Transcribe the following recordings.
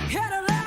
Hit a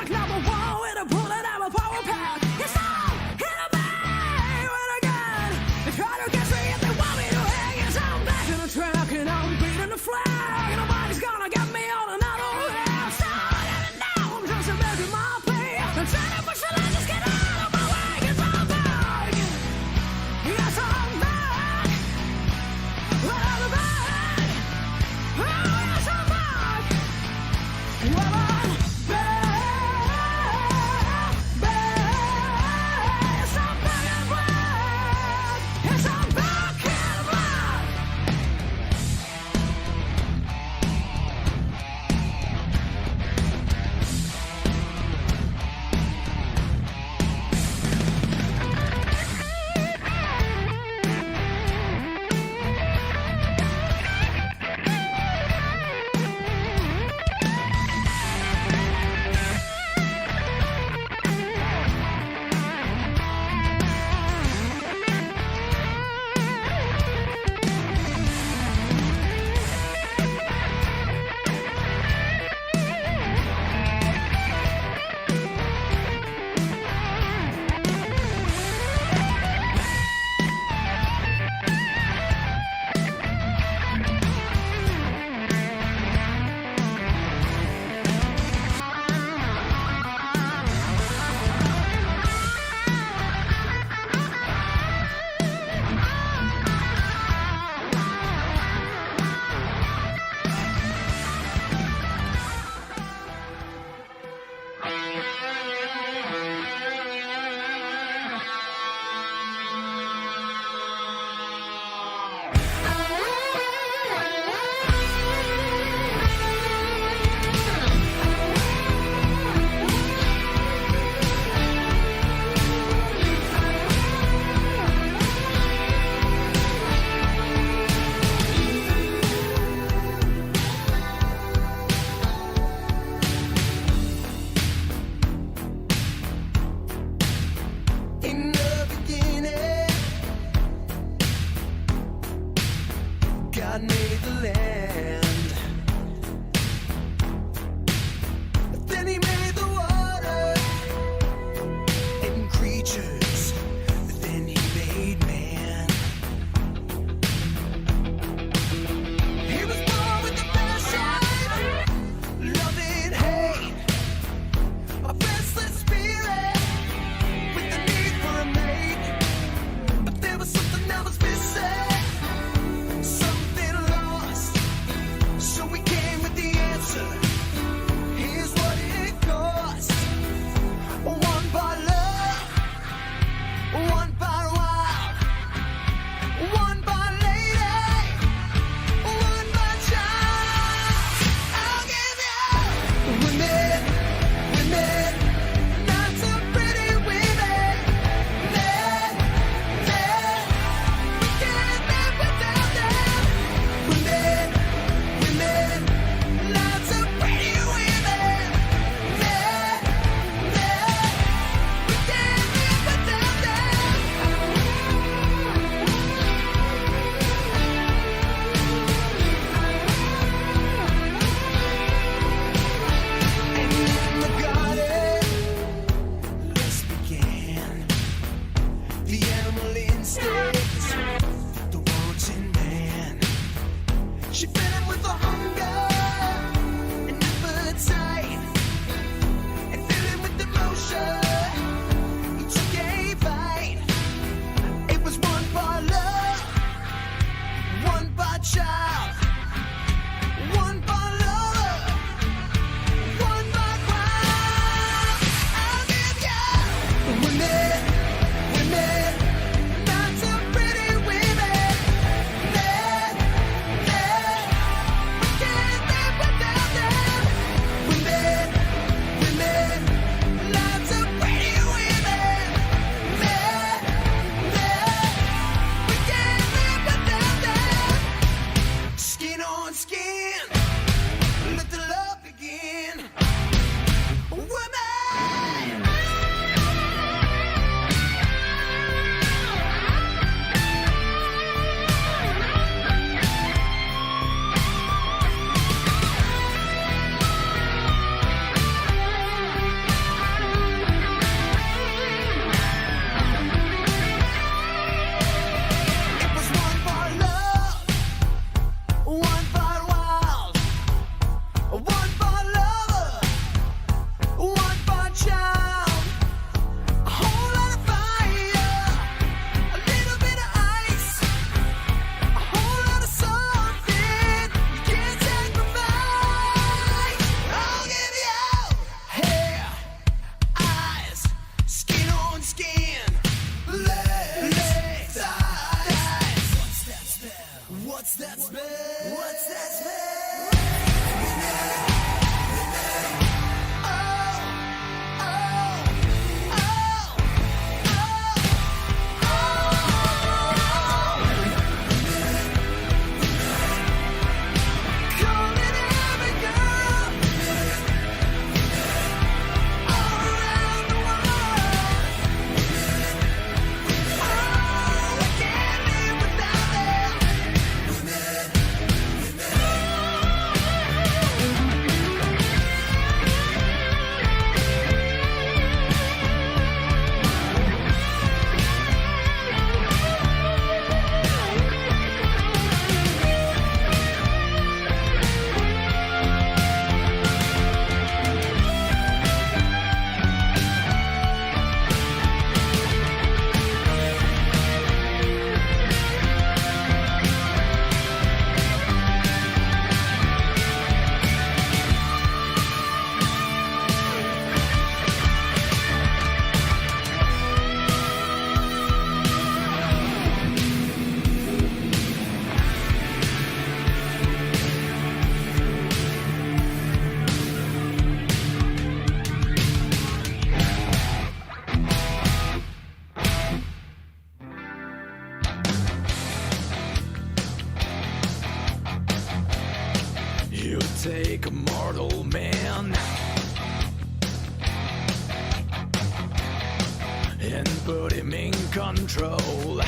put him in control.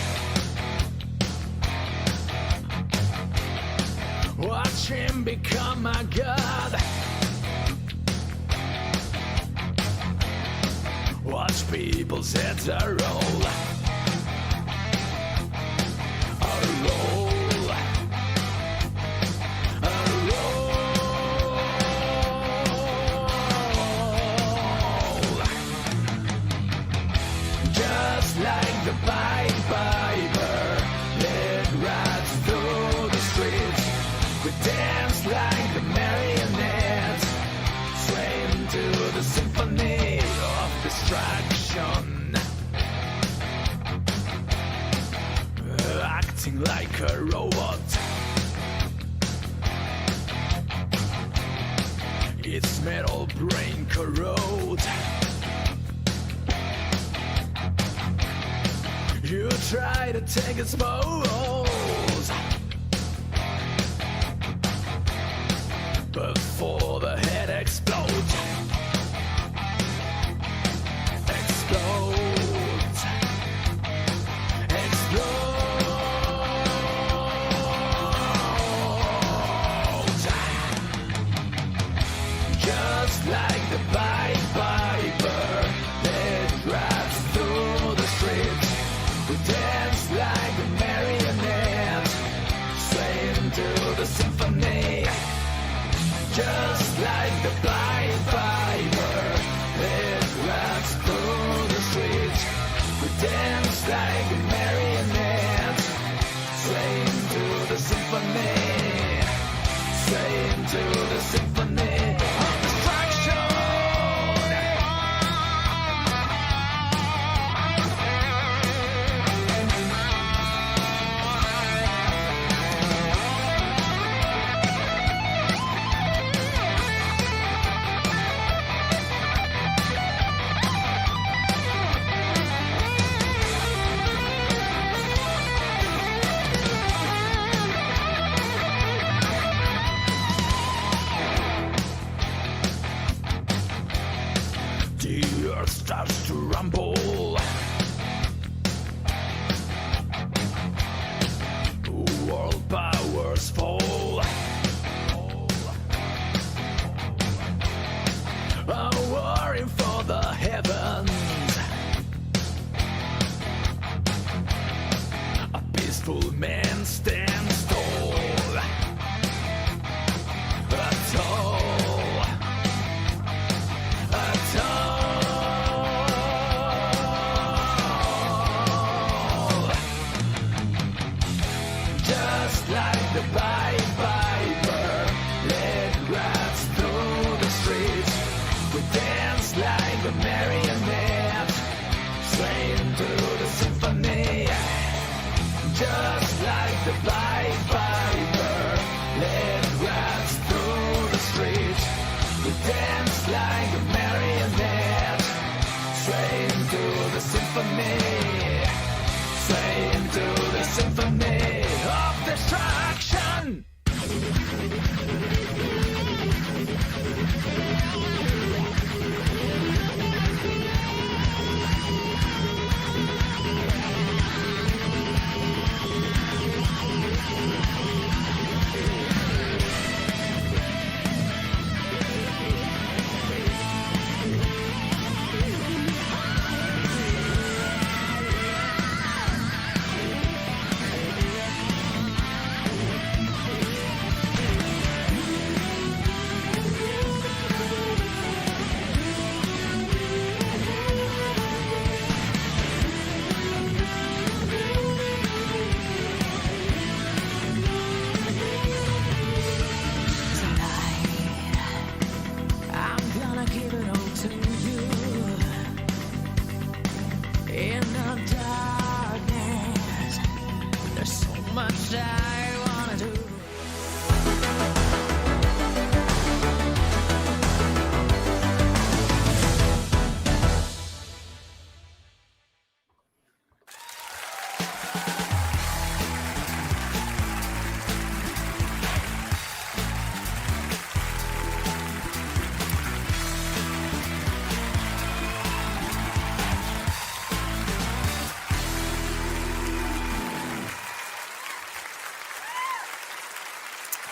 Watch him become a god. Watch people's heads roll. A roll. A roll. Just like the Pied Piper, let rats through the streets. We dance like the marionettes, swaying to the symphony of distraction. Acting like a robot, its metal brain corrode. You try to take its pose before the head explodes. Explodes. Explodes. Just like the Pied Piper, let rats through the streets. We dance like a marionette, swaying to the symphony. Just like the Pied Piper, let rats through the streets. We dance like a marionette, swaying to the symphony, swaying to the symphony of distraction. The earth starts to rumble. World powers fall. Warring for the heavens. A peaceful man stands tall. Tall. Tall.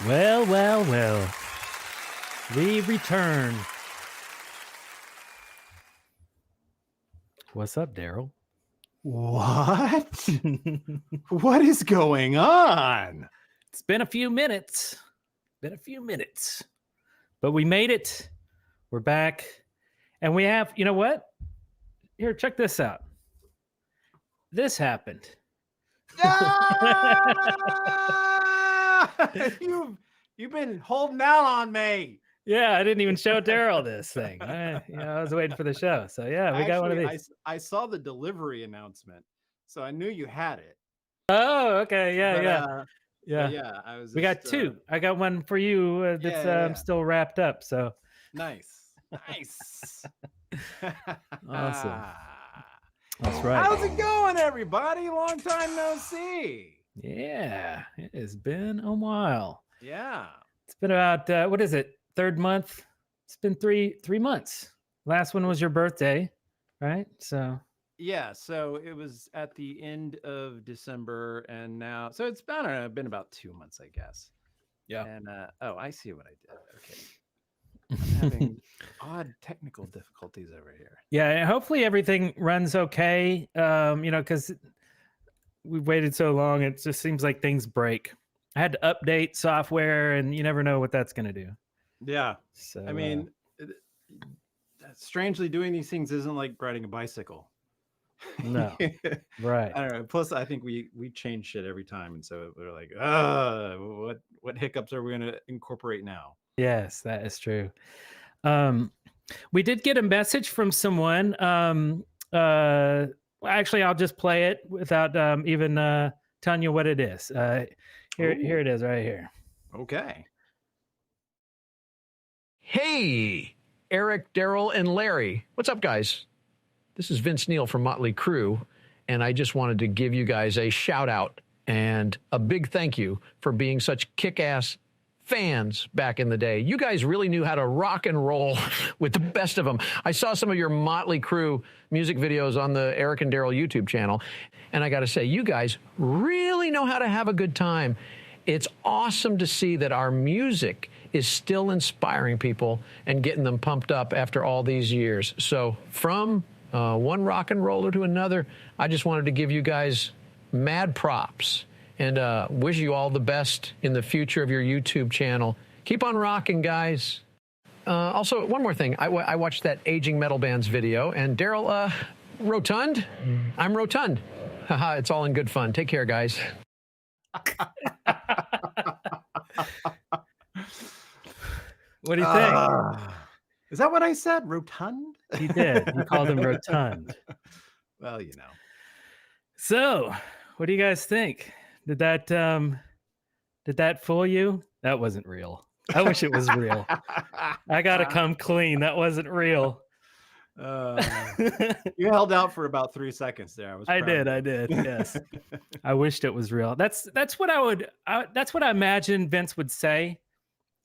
Well, well, well. We return. What's up, Darrell? What? What is going on? It's been a few minutes. But we made it. We're back. And we have, you know what? Here, check this out. This happened. You've been holding out on me. Yeah, I didn't even show Darrell this thing. I was waiting for the show. So yeah, we got one of these. I saw the delivery announcement, so I knew you had it. Oh, okay. Yeah. We got two. I got one for you that's still wrapped up. So nice. Awesome. That's right. How's it going, everybody? Long time no see. Yeah, it has been a while. Yeah. It's been about what is it? Third month. It's been three months. Last one was your birthday, right? So yeah, so it was at the end of December, and now it's been about 2 months, I guess. Yeah. And I see what I did. Okay. I'm having odd technical difficulties over here. Yeah, and hopefully everything runs okay. Because we've waited so long, it just seems like things break. I had to update software, and you never know what that's going to do. Yeah. So I mean, strangely, doing these things isn't like riding a bicycle. No. Right. I don't know. Plus, I think we change shit every time, and so we're like, what hiccups are we going to incorporate now? Yes, that is true. We did get a message from someone. Actually, I'll just play it without even telling you what it is. Here it is right here. Okay. Hey, Eric, Darrell, and Larry. What's up, guys? This is Vince Neil from Motley Crue, and I just wanted to give you guys a shout out and a big thank you for being such kick-ass fans back in the day. You guys really knew how to rock and roll with the best of them. I saw some of your Motley Crue music videos on the Eric and Darrell YouTube channel, and I got to say, you guys really know how to have a good time. It's awesome to see that our music is still inspiring people and getting them pumped up after all these years. So from one rock and roller to another, I just wanted to give you guys mad props and wish you all the best in the future of your YouTube channel. Keep on rocking, guys. Also, one more thing. I watched that Aging Metal Bands video, and Darrell, rotund? I'm rotund. Haha, it's all in good fun. Take care, guys. What do you think? Is that what I said? Rotund? He did. He called him rotund. Well, you know. So, what do you guys think? Did that fool you? That wasn't real. I wish it was real. I gotta come clean. That wasn't real. You held out for about 3 seconds there. I did. Yes. I wished it was real. That's what I imagine Vince would say.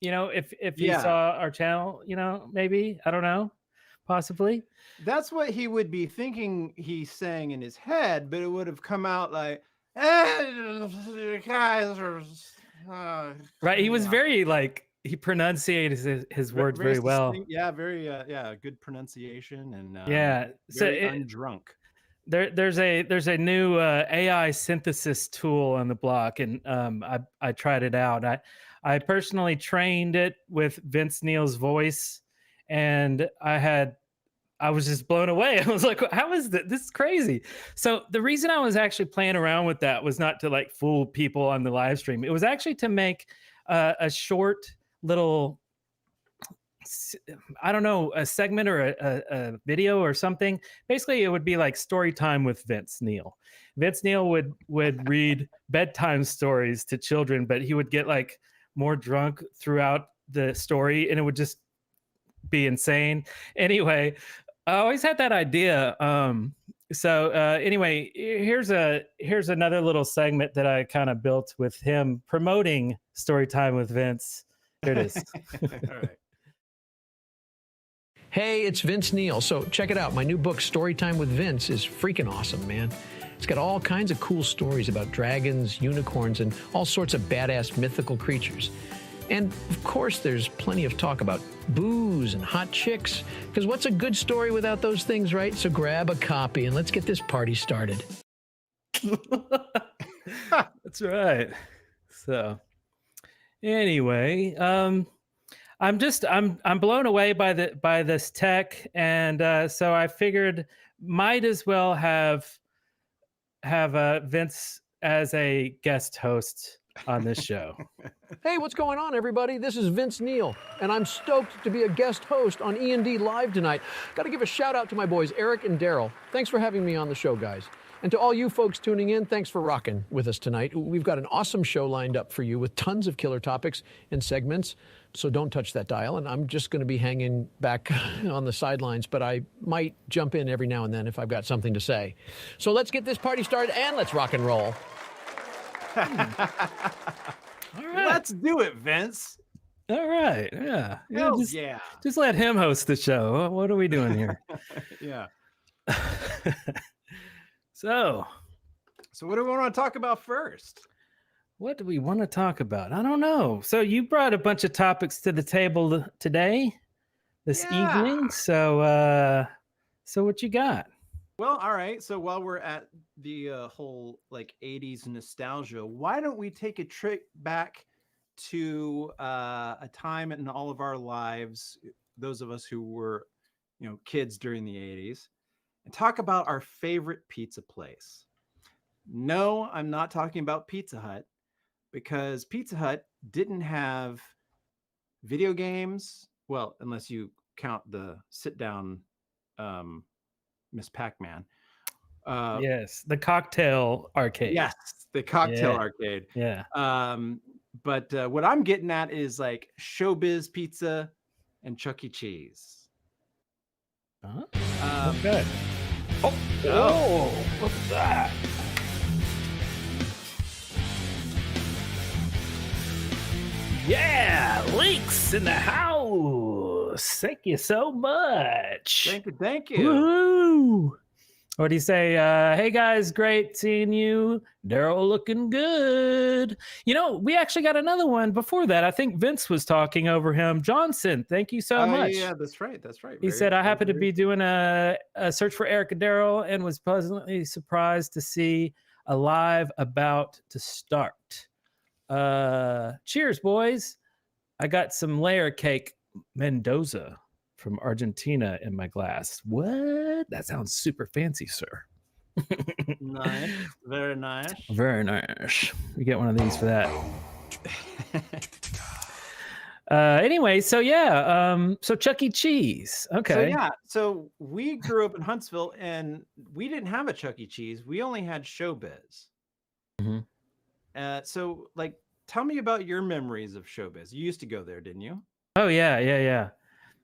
You know, if he saw our channel, maybe, I don't know, possibly. That's what he would be thinking he's saying in his head, but it would have come out like, guys are right. He was very he pronunciated his words very well. Yeah, very good pronunciation and very undrunk. There's a new AI synthesis tool on the block, and I tried it out. I personally trained it with Vince Neil's voice, and I was just blown away. I was like, how is this? This is crazy. So the reason I was actually playing around with that was not to fool people on the live stream. It was actually to make a short little, I don't know, a segment or a video or something. Basically, it would be like story time with Vince Neil. Vince Neil would read bedtime stories to children, but he would get more drunk throughout the story, and it would just be insane. Anyway, I always had that idea. Anyway, here's another little segment that I kind of built with him promoting story time with Vince. Here it is. All right. Hey, it's Vince Neil. So check it out. My new book, Storytime with Vince, is freaking awesome, man. It's got all kinds of cool stories about dragons, unicorns, and all sorts of badass mythical creatures. And of course, there's plenty of talk about booze and hot chicks, because what's a good story without those things, right? So grab a copy and let's get this party started. That's right. So anyway, I'm blown away by this tech, and so I figured might as well have Vince as a guest host on this show. Hey, what's going on, everybody? This is Vince Neil, and I'm stoked to be a guest host on E&D Live tonight. Got to give a shout out to my boys, Eric and Darrell. Thanks for having me on the show, guys. And to all you folks tuning in, thanks for rocking with us tonight. We've got an awesome show lined up for you with tons of killer topics and segments, so don't touch that dial. And I'm just going to be hanging back on the sidelines, but I might jump in every now and then if I've got something to say. So let's get this party started and let's rock and roll. All right. Let's do it, Vince. All right. Yeah. Hell just, yeah. just let him host the show. What are we doing here? Yeah. So what do we want to talk about first? what do we want to talk about? I don't know. So you brought a bunch of topics to the table today, this evening. So what you got? Well, all right. So while we're at the whole like 80s nostalgia, why don't we take a trip back to a time in all of our lives, those of us who were, kids during the 80s, and talk about our favorite pizza place. No, I'm not talking about Pizza Hut, because Pizza Hut didn't have video games. Well, unless you count the sit down Miss Pac-Man. Yes, the cocktail arcade. Yes, the cocktail arcade. Yeah. But what I'm getting at is like Showbiz Pizza and Chuck E. Cheese. Okay. Oh, what's that? Yeah, Links in the house. Thank you so much. Thank you. Woo! What do you say? Hey guys, great seeing you. Darrell looking good. We actually got another one before that. I think Vince was talking over him. Johnson, thank you so much. Yeah, that's right. He said, I happened to be doing a search for Eric and Darrell and was pleasantly surprised to see a live about to start. Cheers, boys. I got some layer cake Mendoza from Argentina in my glass. What? That sounds super fancy, sir. Nice. Very nice. Very nice. We get one of these for that. Anyway, so so Chuck E. Cheese. Okay. So we grew up in Huntsville and we didn't have a Chuck E. Cheese. We only had Showbiz. Mm-hmm. So like, tell me about your memories of Showbiz. You used to go there, didn't you? Oh yeah.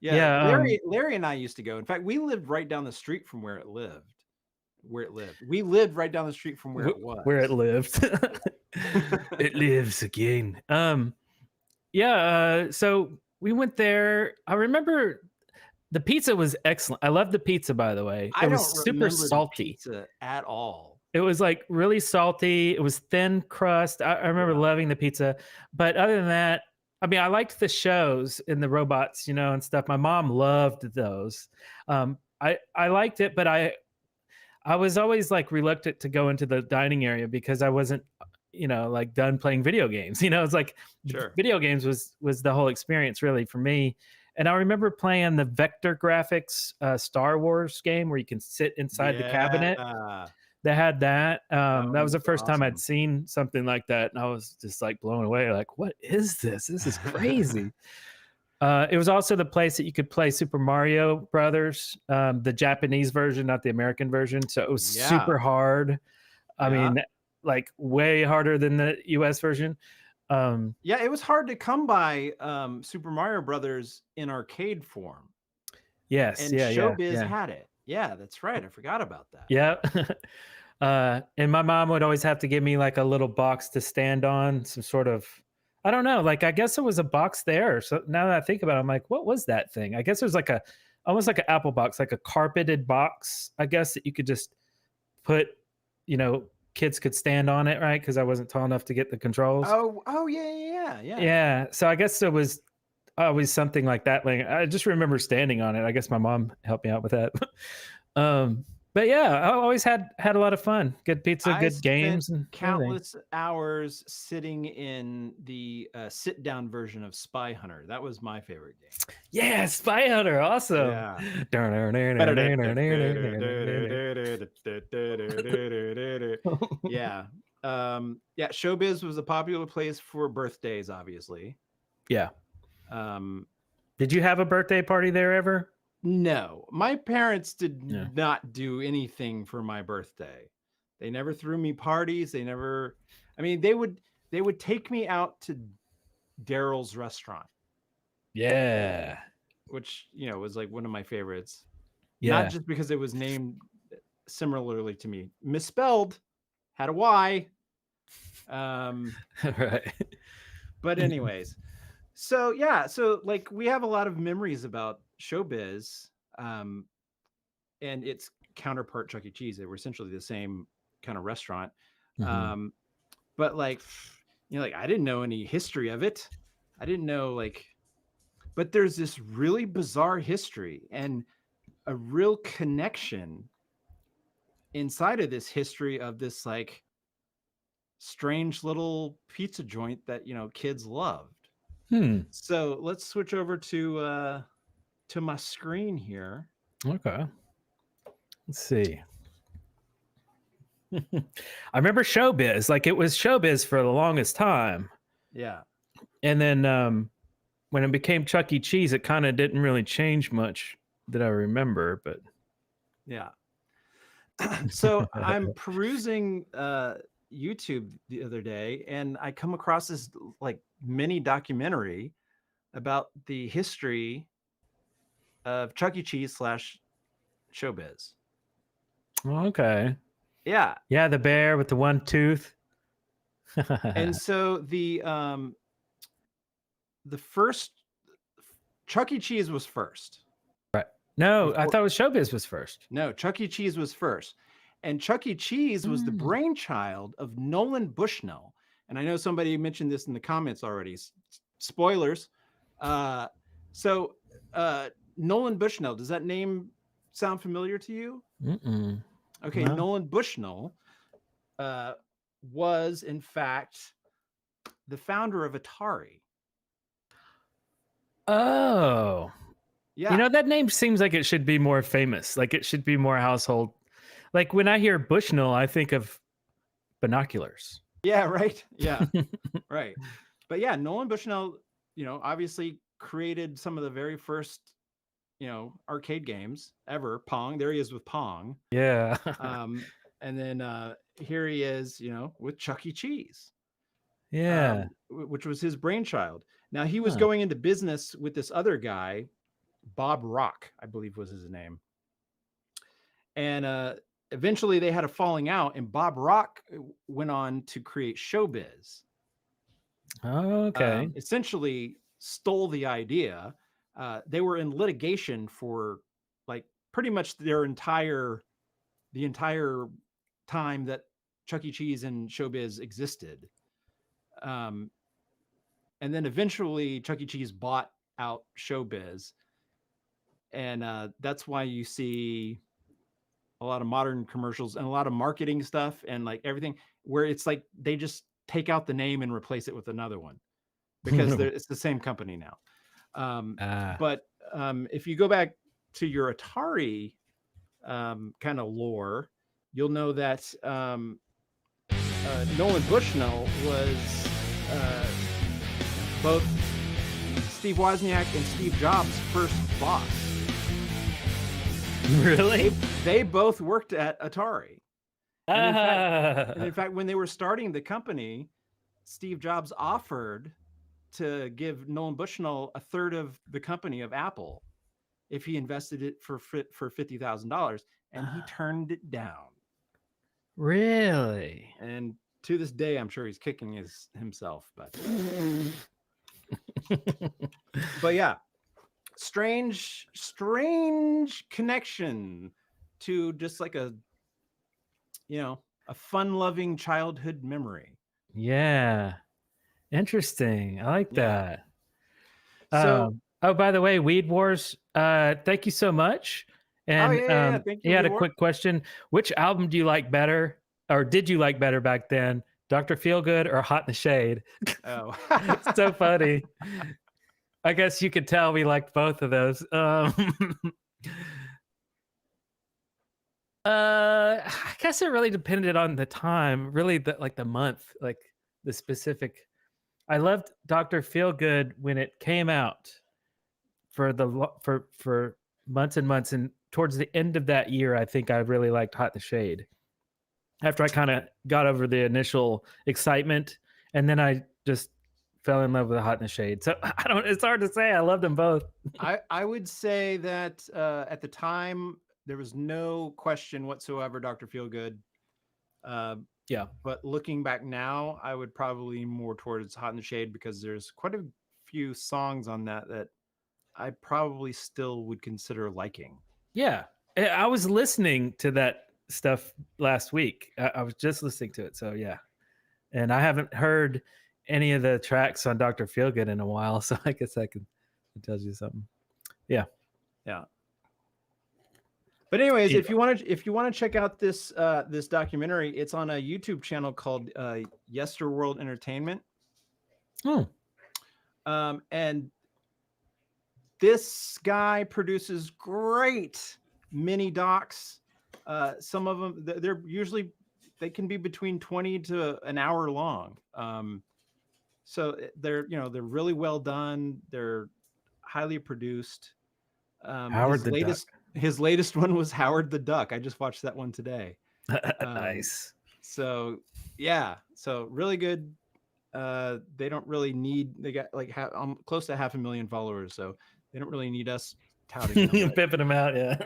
Yeah, Larry and I used to go. In fact, we lived right down the street from where it lived. We lived right down the street from where it was. Where it lived. It lives again. So we went there. I remember the pizza was excellent. I love the pizza, by the way. It was super salty. Pizza at all. It was like really salty. It was thin crust. I remember loving the pizza. But other than that, I mean, I liked the shows and the robots, and stuff. My mom loved those. I liked it, but I was always like reluctant to go into the dining area because I wasn't, like done playing video games. It's like video games was the whole experience really for me. And I remember playing the Vector Graphics Star Wars game where you can sit inside the cabinet. They had that. That was the first time I'd seen something like that. And I was just like blown away. Like, what is this? This is crazy. It was also the place that you could play Super Mario Brothers, the Japanese version, not the American version. So it was super hard. I mean, like way harder than the US version. It was hard to come by Super Mario Brothers in arcade form. Yes. And Showbiz had it. Yeah, that's right. I forgot about that. Yeah. And my mom would always have to give me like a little box to stand on, some sort of, I don't know, like I guess it was a box there. So now that I think about it, I'm like, what was that thing? I guess it was like almost like an Apple box, like a carpeted box, I guess, that you could just put, kids could stand on it, right? Because I wasn't tall enough to get the controls. Oh yeah. Yeah. So I guess it was always something like that. Like I just remember standing on it. I guess my mom helped me out with that. But yeah, I always had a lot of fun. Good pizza, I good games, spent and everything. countless hours sitting in the sit-down version of Spy Hunter. That was my favorite game. Yeah, Spy Hunter, awesome. Yeah. Yeah. Yeah, Showbiz was a popular place for birthdays, obviously. Yeah. Um, Did you have a birthday party there ever? no, my parents did Yeah. not do anything for my birthday. They never threw me parties. They never, I mean, they would take me out to Darrell's restaurant, Yeah. which, you know, was like one of my favorites. Yeah. Not just because it was named similarly to me, misspelled, had a Y. Right. But anyways, so yeah, so like we have a lot of memories about Showbiz, and its counterpart Chuck E. Cheese. They were essentially the same kind of restaurant. Mhm. But like, you know, like I didn't know any history of it. I didn't know like, but there's this really bizarre history and a real connection inside of this history of this like strange little pizza joint that, you know, kids loved. So let's switch over to my screen here. Okay. Let's see. I remember Showbiz. Like it was Showbiz for the longest time. Yeah. And then when it became Chuck E. Cheese, it kind of didn't really change much that I remember, but Yeah. So I'm perusing YouTube the other day and I come across this like mini documentary about the history of Chuck E. Cheese / Showbiz. okay. Yeah. Yeah, the bear with the one tooth. And so the first Chuck E. Cheese was first. No, I thought it was Showbiz was first. No, Chuck E. Cheese was first. And Chuck E. Cheese was the brainchild of Nolan Bushnell. And I know somebody mentioned this in the comments already. Spoilers. So Nolan Bushnell, does that name sound familiar to you? Mm-mm. Okay, No. Nolan Bushnell was in fact the founder of Atari. Oh. Yeah. You know, that name seems like it should be more famous. Like it should be more household. Like when I hear Bushnell, I think of binoculars. Yeah, right. Yeah, right. But yeah, Nolan Bushnell, you know, obviously created some of the very first, you know, arcade games ever. Pong. There he is with Pong. Yeah. And then here he is, you know, with Chuck E. Cheese. Yeah. Which was his brainchild. Now he was going into business with this other guy, Bob Rock, I believe was his name. And eventually they had a falling out, and Bob Rock went on to create Showbiz. Okay. Essentially stole the idea. They were in litigation for like pretty much the entire time that Chuck E. Cheese and Showbiz existed. And then eventually Chuck E. Cheese bought out Showbiz. And that's why you see a lot of modern commercials and a lot of marketing stuff and like everything where it's like they just take out the name and replace it with another one because it's the same company now. But if you go back to your Atari kind of lore, you'll know that Nolan Bushnell was both Steve Wozniak and Steve Jobs' first boss. Really? They both worked at Atari. And in fact, when they were starting the company, Steve Jobs offered to give Nolan Bushnell a third of the company of Apple if he invested it for $50,000, and he turned it down. Really? And to this day, I'm sure he's kicking himself. But yeah, strange connection to just like a a fun-loving childhood memory. Yeah. Interesting. I like Yeah. that. So, Oh, by the way, Weed Wars, thank you so much. And yeah. Thank you. he had a Weed War. quick question. Which album do you like better, or did you like better back then? Dr. Feelgood or Hot in the Shade? Oh, It's so funny. I guess you could tell we liked both of those. I guess it really depended on the time, really the month, like the specific. I loved Dr. Feelgood when it came out for for months and months, and towards the end of that year, I think I really liked Hot in the Shade. After I kind of got over the initial excitement, and then I just fell in love with Hot in the Shade. So I don't. It's hard to say. I loved them both. I would say that at the time there was no question whatsoever. Dr. Feelgood. Yeah. But looking back now, I would probably more towards Hot in the Shade because there's quite a few songs on that I probably still would consider liking. Yeah. I was listening to that stuff last week. I was just listening to it. So yeah. And I haven't heard any of the tracks on Dr. Feelgood in a while. So I guess it tells you something. Yeah. Yeah. But anyways, if you want to check out this this documentary, it's on a YouTube channel called Yesterworld Entertainment. Oh. And this guy produces great mini docs. Some of them they can be between 20 to an hour long. So they're really well done. They're highly produced. His latest one was Howard the Duck. I just watched that one today. Nice. So yeah, so really good. They don't really need. They got like close to 500,000 followers, so they don't really need us touting them. Pimping them out, yeah.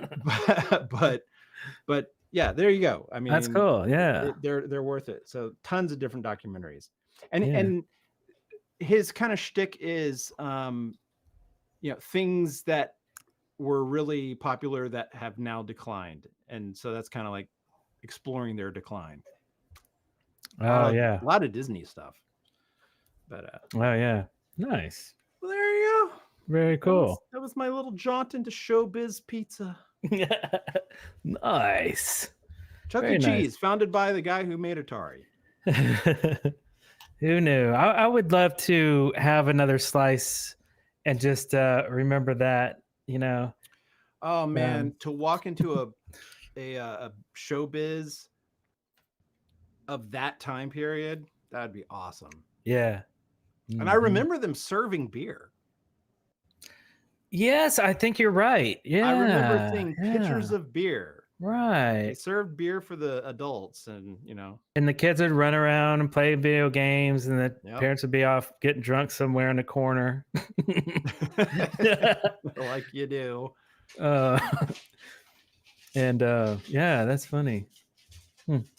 but yeah, there you go. I mean, that's cool. Yeah, they're worth it. So tons of different documentaries, and his kind of shtick is, things that were really popular that have now declined, and so that's kind of like exploring their decline. Yeah, a lot of Disney stuff. But oh yeah, nice. Well, there you go. Very cool. That was my little jaunt into Showbiz Pizza. Nice. Chuck E. Cheese, founded by the guy who made Atari. Who knew? I would love to have another slice and just remember that, Oh man, to walk into a Showbiz of that time period, that'd be awesome. Yeah. Mm-hmm. And I remember them serving beer. Yes, I think you're right. Yeah. I remember seeing pictures of beer. Right. They served beer for the adults, and and the kids would run around and play video games, and the parents would be off getting drunk somewhere in the corner. Like you do. And that's funny.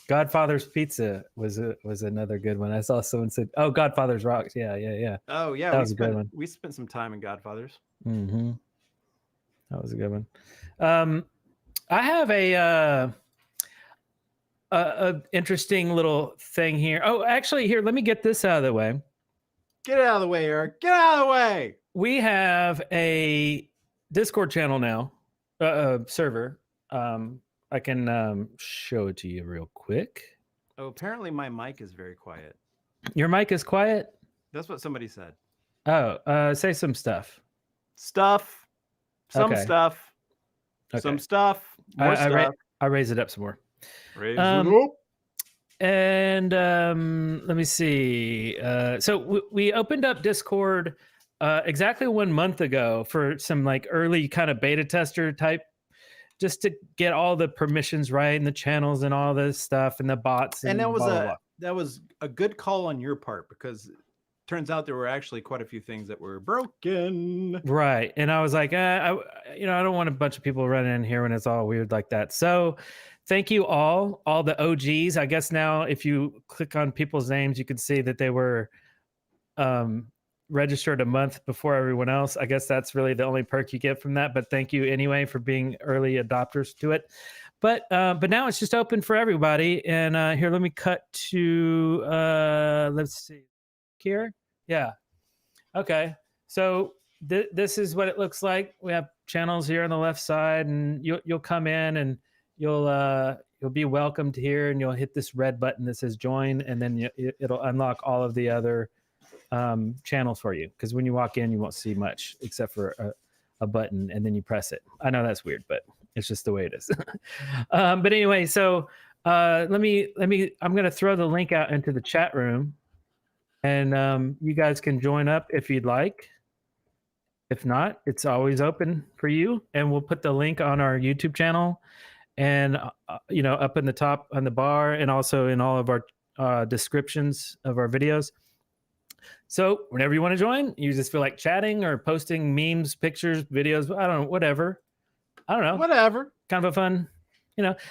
Godfather's Pizza was another good one. I saw someone said, "Oh, Godfather's Rocks." Yeah. Oh yeah, that was a good one. We spent some time in Godfathers. Mm-hmm. That was a good one. I have a interesting little thing here. Oh, actually, here, let me get this out of the way. Get out of the way, Eric. Get out of the way. We have a Discord channel now, server. I can show it to you real quick. Oh, apparently my mic is very quiet. Your mic is quiet? That's what somebody said. Oh, say some stuff. Stuff. Some Okay. stuff. Okay. Some stuff. More stuff. I raise it up some more. Raise it up. And let me see. So we opened up Discord exactly 1 month ago for some like early kind of beta tester type, just to get all the permissions right and the channels and all this stuff and the bots. And that was blah, blah, blah. that was a good call on your part, because it turns out there were actually quite a few things that were broken. Right. And I was like, I don't want a bunch of people running in here when it's all weird like that. So thank you all the OGs. I guess now if you click on people's names, you can see that they were registered a month before everyone else. I guess that's really the only perk you get from that. But thank you anyway for being early adopters to it. But now it's just open for everybody. And here, let me cut to let's see here. Yeah. Okay. So this is what it looks like. We have channels here on the left side, and you'll come in and you'll be welcomed here, and you'll hit this red button that says join, and then it'll unlock all of the other channels for you. Because when you walk in, you won't see much except for a button, and then you press it. I know that's weird, but it's just the way it is. But anyway, so let me. I'm going to throw the link out into the chat room, and you guys can join up if you'd like. If not, it's always open for you, and we'll put the link on our YouTube channel, and up in the top on the bar, and also in all of our descriptions of our videos. So whenever you want to join, you just feel like chatting or posting memes, pictures, videos, I don't know, whatever. Whatever. Kind of a fun,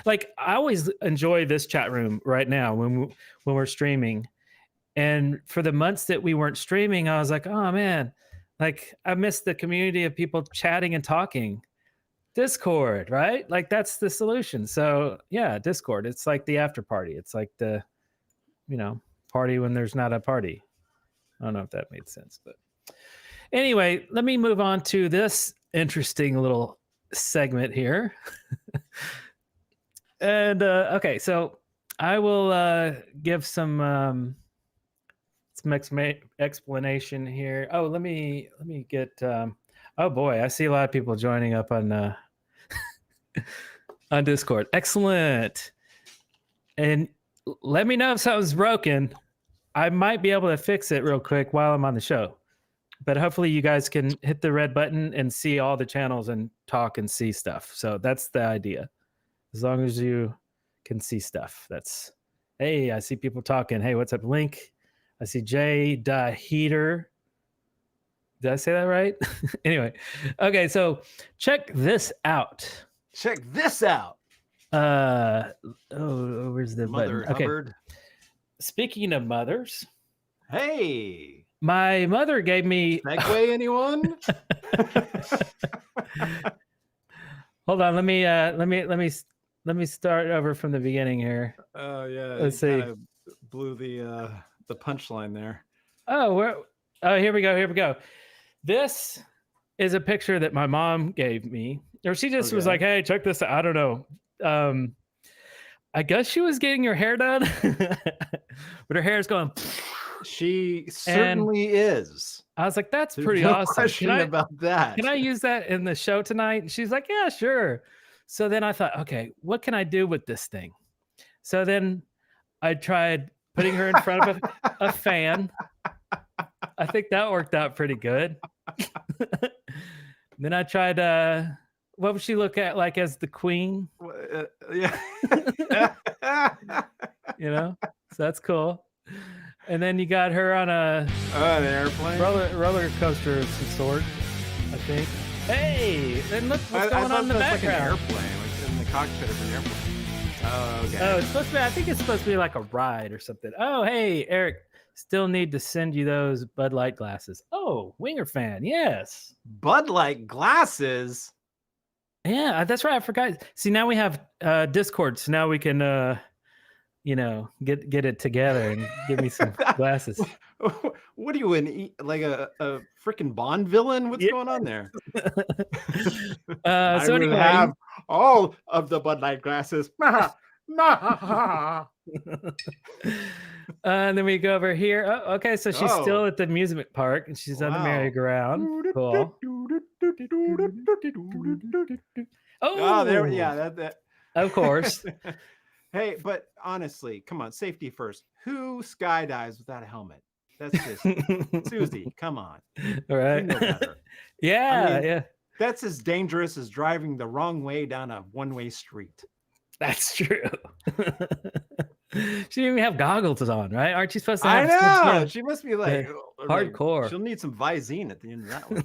like I always enjoy this chat room right now when we're streaming. And for the months that we weren't streaming, I was like, oh man, like I missed the community of people chatting and talking. Discord, right? Like that's the solution. So yeah, Discord. It's like the after party. It's like the, party when there's not a party. I don't know if that made sense, but anyway, let me move on to this interesting little segment here. And okay, so I will give some explanation here. Oh, let me get oh boy, I see a lot of people joining up on on Discord. Excellent. And let me know if something's broken. I might be able to fix it real quick while I'm on the show. But hopefully you guys can hit the red button and see all the channels and talk and see stuff. So that's the idea. As long as you can see stuff. Hey, I see people talking. Hey, what's up, Link? I see Jay Da Heater. Did I say that right? Anyway. Okay, so check this out. Check this out. Where's the Mother button? Okay. Hubbard. Speaking of mothers. Hey. My mother gave me Segway, anyone? Hold on, let me start over from the beginning here. Oh yeah. Let's see. Blew the punchline there. Oh, here we go. This is a picture that my mom gave me. Or she just was like, hey, check this out. I don't know. I guess she was getting her hair done. But her hair is going. She certainly is. I was like, that's There's pretty no awesome. question about that. Can I use that in the show tonight? And she's like, yeah, sure. So then I thought, okay, what can I do with this thing? So then I tried putting her in front of a fan. I think that worked out pretty good. Then I tried, what would she look at like as the queen? Yeah. So that's cool. And then you got her on an airplane, roller coaster of some sort, I think. Hey, then look what's going on in the background. Like an airplane, like in the cockpit of an airplane. Oh, okay. Oh, it's supposed to be. I think it's supposed to be like a ride or something. Oh, hey, Eric, still need to send you those Bud Light glasses. Oh, Winger fan, yes. Bud Light glasses. Yeah, that's right. I forgot. See, now we have Discord, so now we can. Get it together and give me some glasses. What are you like a freaking Bond villain? What's going on there? I so anyway, have all of the Bud Light glasses. And then we go over here. Oh, okay, so she's still at the amusement park and she's on the merry-go-round. Cool. Oh, there. Yeah, that. Of course. Hey, but honestly, come on, safety first. Who skydives without a helmet? That's just Susie. Come on. All right. Yeah. That's as dangerous as driving the wrong way down a one-way street. That's true. She didn't even have goggles on, right? Aren't you supposed to have? I know. She must be like hardcore. She'll need some Visine at the end of that one.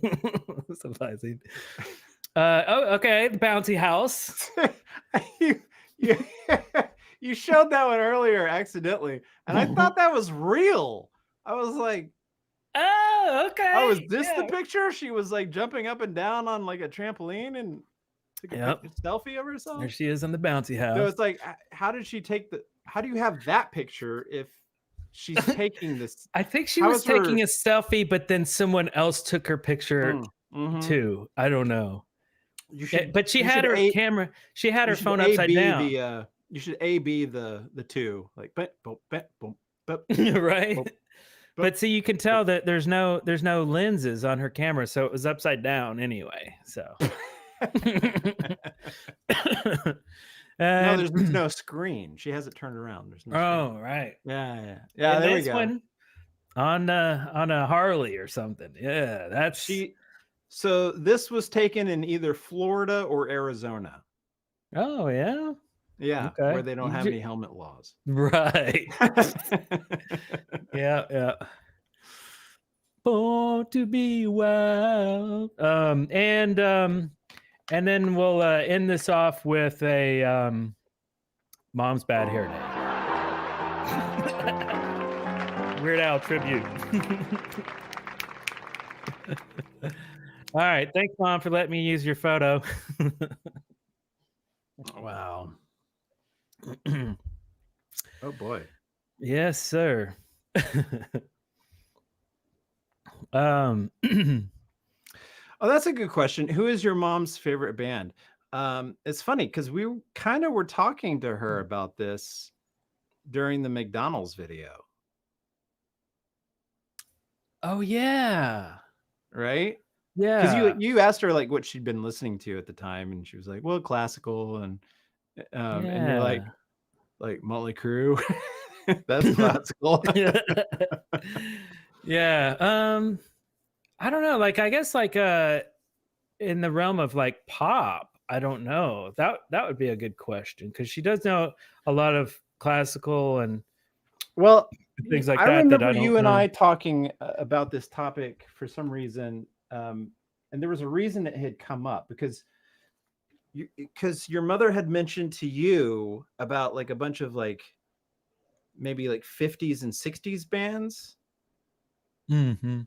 Some Visine. Okay. The bouncy house. You showed that one earlier accidentally, and I thought that was real. I was like, oh, okay. Oh, is this the picture? She was like jumping up and down on like a trampoline, and Took a Yep. selfie of herself. There she is on the bouncy No, house. it's like, how did she take the? How do you have that picture if she's taking this? I think she How was is her- taking a selfie, but then someone else took her picture Mhm. too. I don't know. You But she you had should her A- camera. She had you her should phone upside AB down. you should AB the two, like boom, boom, boom, boom, Right. boom. But see, you can tell that there's no lenses on her camera, so it was upside down anyway. So No, And- there's no screen. She has it turned around. There's no screen. oh right. Yeah. And There we this go. one on a Harley or something. Yeah, that's So this was taken in either Florida or Arizona. Oh yeah. Yeah, Okay. where they don't have any helmet laws. Right. Yeah. Born to be wild. And then we'll end this off with a Mom's Bad Hair Day. Weird Al tribute. All right. Thanks, Mom, for letting me use your photo. Wow. Oh boy. Yes, sir. Oh, that's a good question. Who is your mom's favorite band? It's funny because we kind of were talking to her about this during the McDonald's video, Oh yeah. right? Yeah. Because you asked her like what she'd been listening to at the time, and she was like, "Well, classical," and you're like Motley Crue. That's classical. Yeah. I don't know. Like, I guess like in the realm of like pop, I don't know. That would be a good question because she does know a lot of classical and Well, things like I that. remember I don't you and know. I talking about this topic for some reason, and there was a reason it had come up because your mother had mentioned to you about like a bunch of like maybe like 50s and 60s bands. Mm-hmm.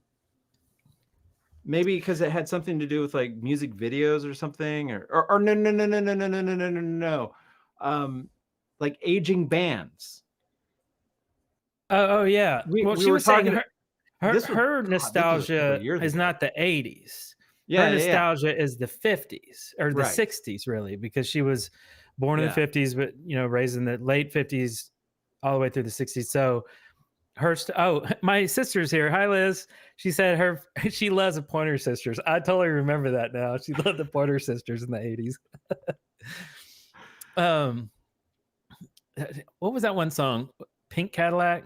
Maybe because it had something to do with like music videos or something, or no, like aging bands. Oh yeah. We Well, she were was saying talking- her this was- her God, this was a couple nostalgia years is ago. not the 80s. Yeah, Her yeah. nostalgia is the 50s or the Right. 60s, really, because she was born in Yeah. the 50s, but raised in the late 50s all the way through the 60s. So my sister's here. Hi, Liz. She said she loves the Pointer Sisters. I totally remember that now. She loved the Pointer Sisters in the 80s. What was that one song? Pink Cadillac?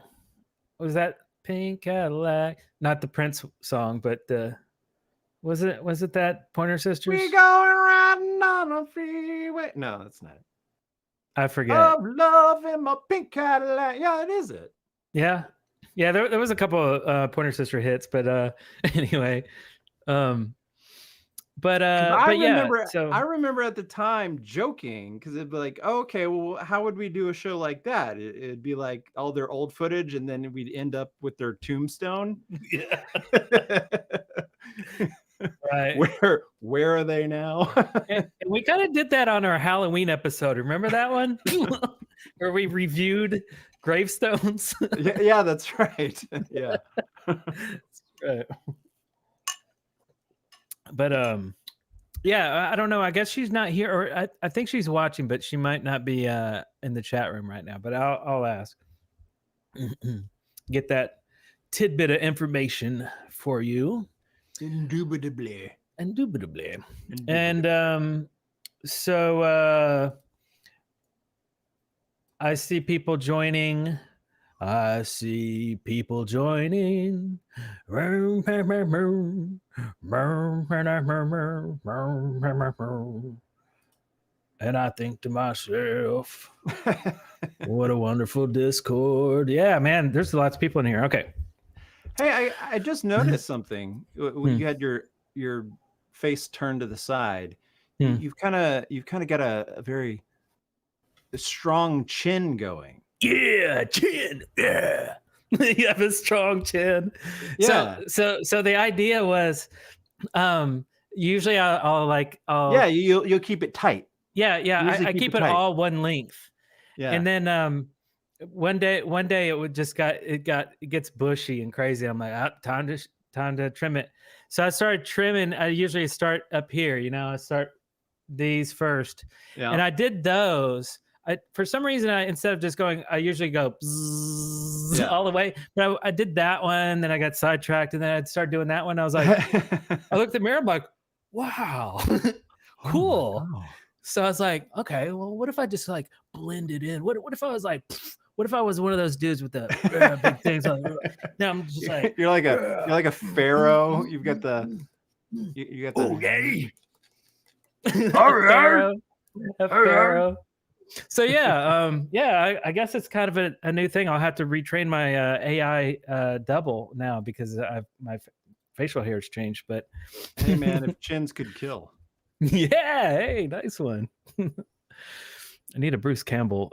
Was that Pink Cadillac? Not the Prince song, but was it that Pointer Sisters? We going riding on a freeway. No, that's not it. I forget. Of love in my pink Cadillac. Yeah, it is it. Yeah. There was a couple of Pointer Sister hits, but anyway, I remember at the time joking because it'd be like, oh, okay, well, how would we do a show like that? It'd be like all their old footage, and then we'd end up with their tombstone. Yeah. Right. Where are they now? And we kind of did that on our Halloween episode. Remember that one? Where we reviewed gravestones. Yeah, that's right. Yeah. Right. But yeah, I don't know. I guess she's not here, or I think she's watching, but she might not be in the chat room right now. But I'll ask. Get that tidbit of information for you. Indubitably. And so I see people joining. And I think to myself, what a wonderful Discord. Yeah, man, there's lots of people in here. Okay. Hey, I just noticed something. When you had your face turned to the side, you've kind of got a very strong chin going. Yeah, chin. Yeah. You have a strong chin. Yeah. So the idea was Usually I'll Yeah, you'll keep it tight. yeah, You usually I keep keep it it tight. all one length. Yeah. And then one day it gets bushy and crazy. I'm like, time to trim it. So I started trimming. I usually start up here, I start these first. Yeah. And I did those. For some reason, instead of just going, I usually go bzzz all the way. But I did that one, then I got sidetracked, and then I'd start doing that one. I was like, I looked at the mirror, I'm like, wow, cool. Oh, So I was like, okay, well, what if I just like blend it in? What if I was like, what if I was one of those dudes with the big things? Now I'm just like, you're like a pharaoh. You've got the you got the okay. a pharaoh. So yeah, I guess it's kind of a new thing. I'll have to retrain my AI double now because my facial hair has changed. But hey man, if chins could kill. Yeah, hey, nice one. I need a Bruce Campbell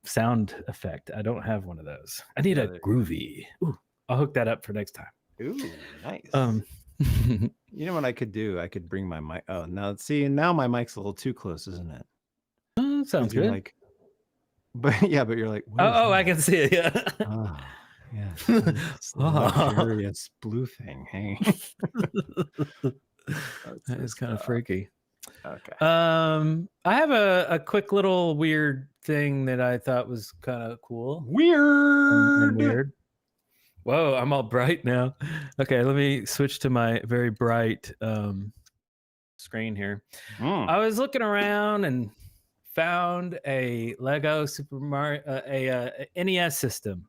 sound effect. I don't have one of those. I need a groovy. Ooh, I'll hook that up for next time. Ooh, nice. You know what I could do? I could bring my mic. Oh, now my mic's a little too close, isn't it? Sounds good. Like, but you're like, oh, I can see it. Yeah. Oh, yeah. Luxurious blue thing. Hey. That is kind of freaky. Okay. I have a quick little weird thing that I thought was kind of cool. Weird. Whoa, I'm all bright now. Okay, let me switch to my very bright screen here. I was looking around and found a Lego Super Mario a NES system,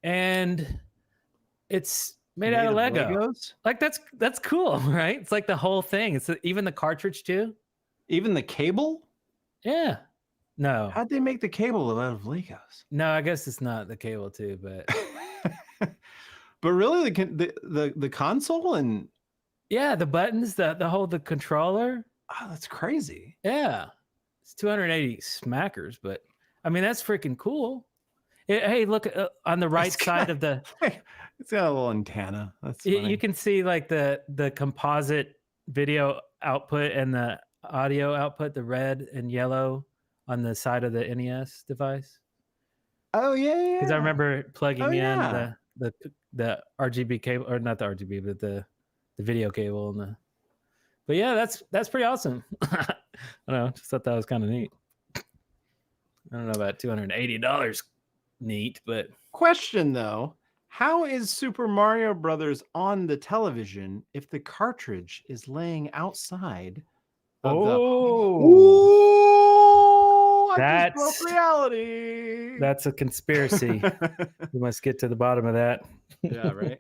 and it's made out of Lego. Legos? Like that's cool, right? It's like the whole thing. It's even the cartridge too. Even the cable? Yeah. No. How'd they make the cable out of Legos? No, I guess it's not the cable too, but but really the console and yeah, the buttons, the controller. Oh, that's crazy. Yeah. It's 280 smackers, but I mean that's freaking cool. Hey, look on the right side of the. It's got a little antenna. That's funny. You can see like the composite video output and the audio output, the red and yellow on the side of the NES device. Oh yeah. Because I remember plugging in the RGB cable, or not the RGB, but the video cable and the. But yeah, that's pretty awesome. I don't know. Just thought that was kind of neat. I don't know about $280 neat, but question though, how is Super Mario Brothers on the television if the cartridge is laying outside of I just broke reality. That's a conspiracy. We must get to the bottom of that. Yeah, right.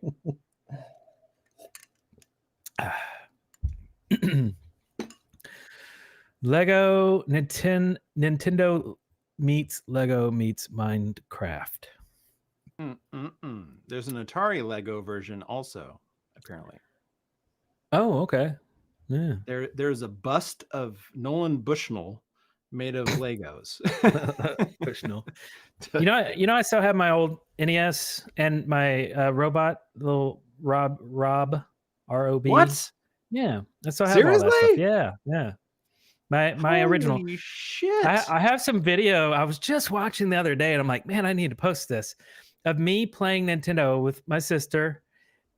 Lego Nintendo meets Lego meets Minecraft. There's an Atari Lego version also, apparently. Oh, okay. Yeah. There's a bust of Nolan Bushnell made of Legos. Bushnell. You know, I still have my old NES and my robot, little Rob ROB. What? Yeah, I still have Seriously? all that stuff. Yeah. My original. Shit. I have some video I was just watching the other day, and I'm like, man, I need to post this of me playing Nintendo with my sister.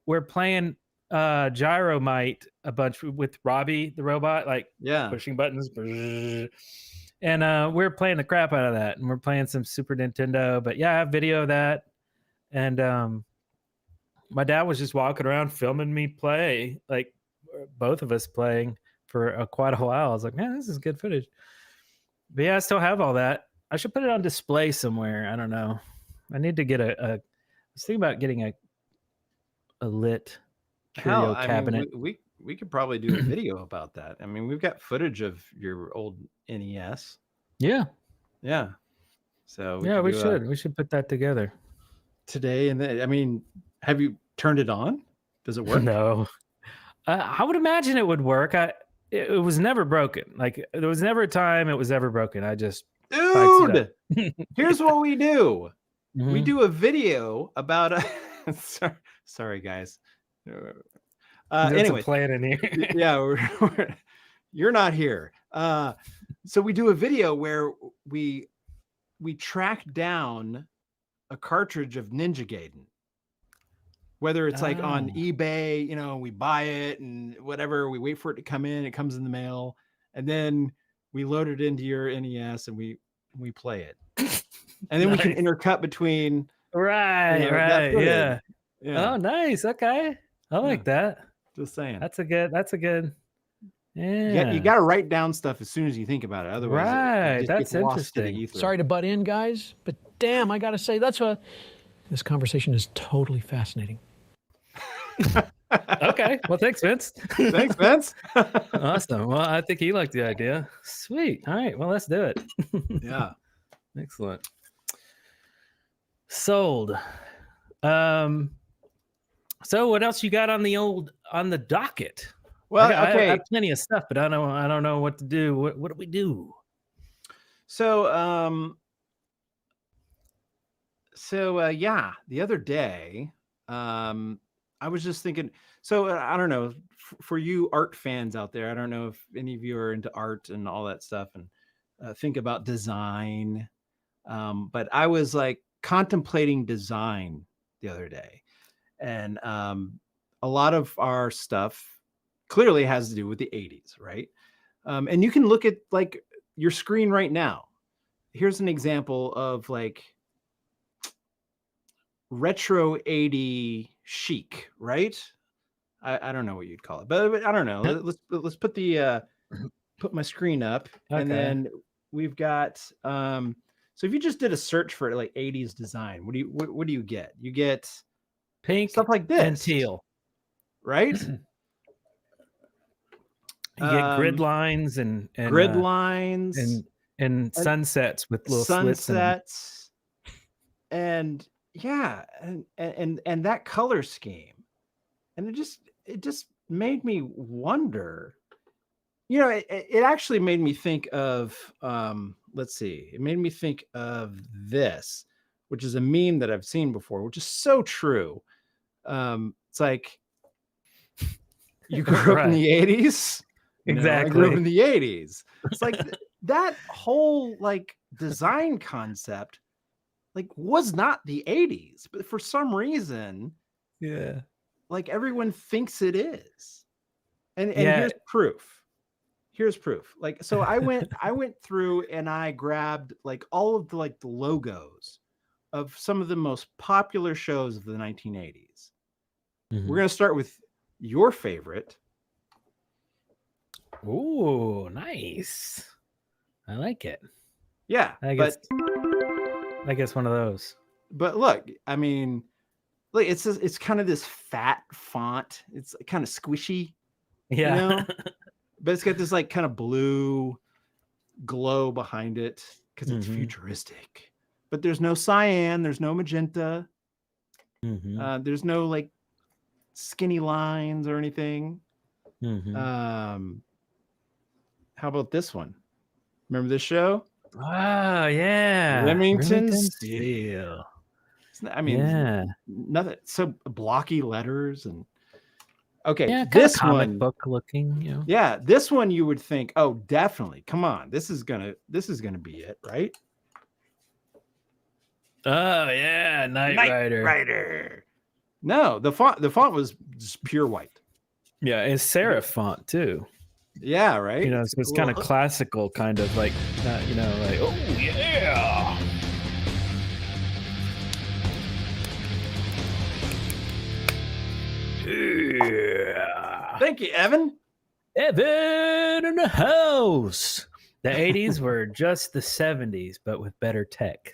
We're playing Gyromite a bunch with Robbie the robot, like pushing buttons, and we're playing the crap out of that, and we're playing some Super Nintendo. But yeah, I have video of that, and my dad was just walking around filming me play, like both of us playing for quite a while. I was like, man, this is good footage. But yeah, I still have all that. I should put it on display somewhere. I don't know. I need to get I was thinking about getting a lit curio cabinet. Mean, we could probably do a video about that. I mean, we've got footage of your old NES. Yeah. So we should put that together today. And I mean, have you turned it on? Does it work? No. I would imagine it would work. It was never broken. Like there was never a time it was ever broken. I just here's what we do. We do a video about sorry guys. There's Anyway, a plan in here. yeah, you're not here. So we do a video where we track down a cartridge of Ninja Gaiden. Whether it's like on eBay, we buy it and whatever, we wait for it to come in, it comes in the mail, and then we load it into your NES and we play it. And then we can intercut between right, yeah. Oh, nice. Okay. I like that. Just saying. That's a good. Yeah. You got to write down stuff as soon as you think about it. Otherwise, it that's gets lost in the interesting. ether. Sorry to butt in, guys, but damn, I got to say, this conversation is totally fascinating. Okay. Well, thanks, Vince. Thanks, Vince. Awesome. Well, I think he liked the idea. Sweet. All right. Well, let's do it. Yeah. Excellent. Sold. So what else you got on the docket? Well, I have plenty of stuff, but I don't know what to do. What do we do? So yeah, the other day, I was just thinking, so I don't know, for you art fans out there, I don't know if any of you are into art and all that stuff and think about design. But I was like contemplating design the other day, and a lot of our stuff clearly has to do with the 80s, right? And you can look at like your screen right now. Here's an example of like retro 80 chic, right? I don't know what you'd call it, but I don't know. Let's put put my screen up, and then we've got so if you just did a search for like 80s design, what do you get? You get pink stuff like this and teal, right? You get grid lines and grid lines and sunsets with little sunsets, and yeah, and that color scheme, and it just made me wonder. It actually made me think of let's see, it made me think of this, which is a meme that I've seen before, which is so true. It's like you grew up in the 80s. Exactly. I grew up in the 80s. It's like that whole like design concept like was not the 80s, but for some reason, yeah, like everyone thinks it is. And here's proof. Like, so I went through and I grabbed like all of the logos of some of the most popular shows of the 1980s. Mm-hmm. We're going to start with your favorite. Ooh, nice. I like it. Yeah. I guess one of those. But look, I mean, look, it's kind of this fat font. It's kind of squishy. Yeah. But it's got this like kind of blue glow behind it because it's futuristic. But there's no cyan, there's no magenta. There's no like skinny lines or anything. How about this one? Remember this show? Oh yeah, Remington Steel. I mean, nothing. So blocky letters and okay. This comic one, book looking. Yeah, this one you would think, oh, definitely. Come on, this is gonna be it, right? Oh yeah, Knight Rider. No, the font was just pure white. Yeah, it's serif font too. Yeah, right. So it's kind of classical, kind of like, like, oh yeah. Yeah. Thank you, Evan. Evan in the house. The 80s were just the 70s, but with better tech.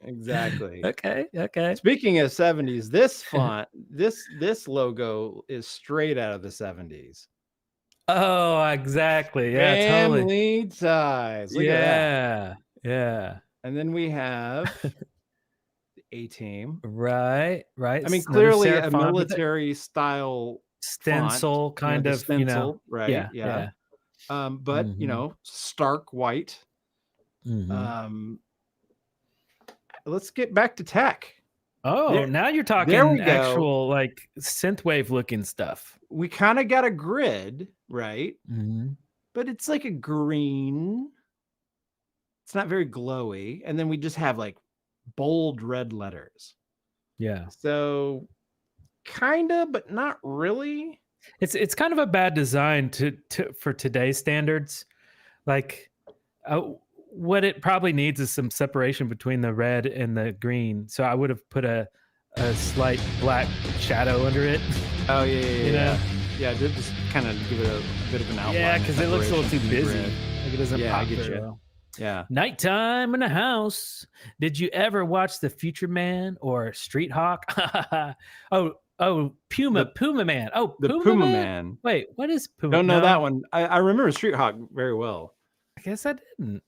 Exactly. Okay. Speaking of 70s, this font, this logo is straight out of the 70s. Oh, exactly. Yeah, Family ties. Look at that. Yeah. And then we have the A-Team. Right. I mean, clearly a military style stencil font, kind of, stencil, right? Yeah. But stark white. Let's get back to tech. Oh, now you're there talking we go. actual like synthwave looking stuff. We kind of got a grid, right? Mhm. But it's like a green. It's not very glowy. And then we just have like bold red letters. Yeah. So kind of, but not really. It's kind of a bad design for today's standards. Like what it probably needs is some separation between the red and the green. So I would have put a slight black shadow under it. Oh yeah, You know? Yeah, just kind of give it a bit of an outline. Yeah, because it looks a little too separation from the busy. grid. Like it doesn't Yeah, I pop get very you. well. Yeah. Nighttime in the house. Did you ever watch The Future Man or Street Hawk? Puma Man. Oh, The Puma Man. Wait, what is Puma? Don't know No, that one. I remember Street Hawk very well. I guess I didn't.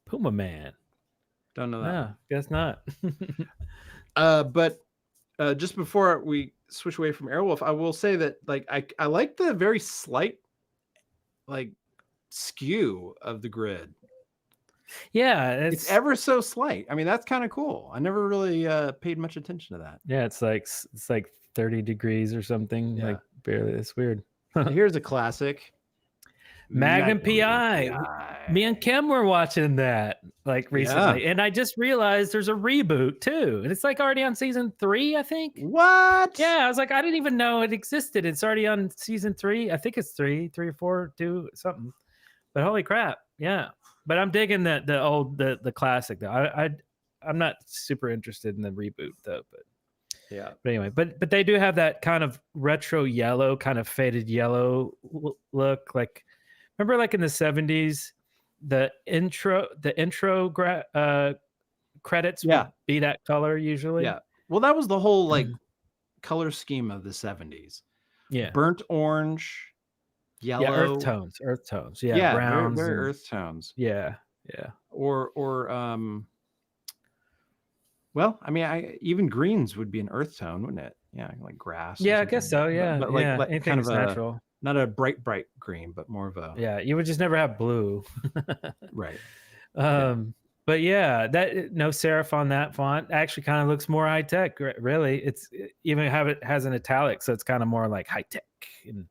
Puma Man. Don't know that. No, guess not. But just before we switch away from Airwolf, I will say that like I like the very slight like skew of the grid. Yeah, It's ever so slight. I mean, that's kind of cool. I never really paid much attention to that. yeah, it's like 30 degrees or something. Yeah. Like barely. It's weird. Here's a classic. Magnum PI. Me and Kim were watching that like recently, and I just realized there's a reboot too, and it's like already on season 3, I think. What? Yeah, I was like, I didn't even know it existed. It's already on season 3. I think it's 3 or 4, 2 something. But holy crap, yeah. But I'm digging the classic though. I'm not super interested in the reboot though. But Yeah. But anyway, but they do have that kind of retro yellow, kind of faded yellow look. Like, remember, like in the 70s, the intro credits would be that color usually. Yeah. Well, that was the whole like color scheme of the 70s. Yeah. Burnt orange, yellow, Yeah, earth tones. Yeah, yeah, browns, very and, earth tones. yeah. Or well, I mean, even greens would be an earth tone, wouldn't it? Yeah, like grass. Yeah, I guess so. Yeah, but like, anything kind of natural. Not a bright green, but more of a You would just never have blue. right. But yeah, that no serif on that font actually kind of looks more high tech. Really, it's even it has an italic, so it's kind of more like high tech. And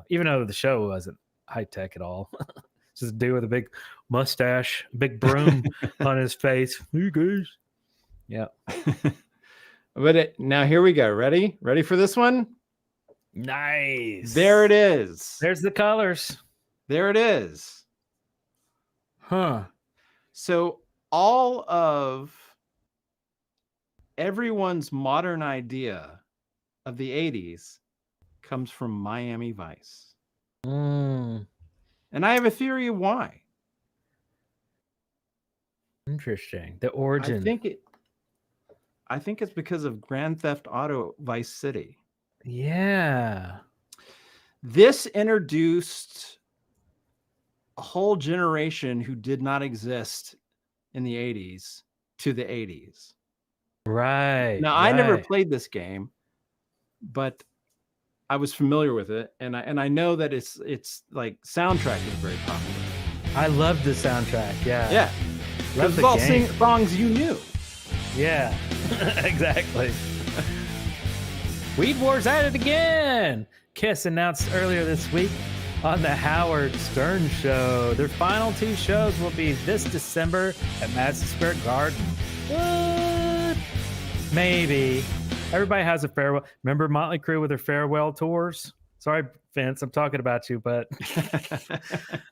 even though the show wasn't high tech at all, just a dude with a big mustache, big broom on his face. You guys, yeah. But now here we go. Ready for this one? Nice. There it is. There's the colors. There it is. Huh. So all of everyone's modern idea of the 80s comes from Miami Vice. And I have a theory of why. Interesting. The origin. I think it's because of Grand Theft Auto Vice City. Yeah. This introduced a whole generation who did not exist in the 80s to the 80s. Right. Now, I never played this game, but I was familiar with it, and I know that it's like soundtrack is very popular. I love the soundtrack. Yeah. Yeah. Love it's all songs you knew. Yeah. Exactly. Weed War's at it again. Kiss announced earlier this week on the Howard Stern Show. Their final 2 shows will be this December at Madison Square Garden. What? Maybe. Everybody has a farewell. Remember Motley Crue with their farewell tours? Sorry, Vince, I'm talking about you, but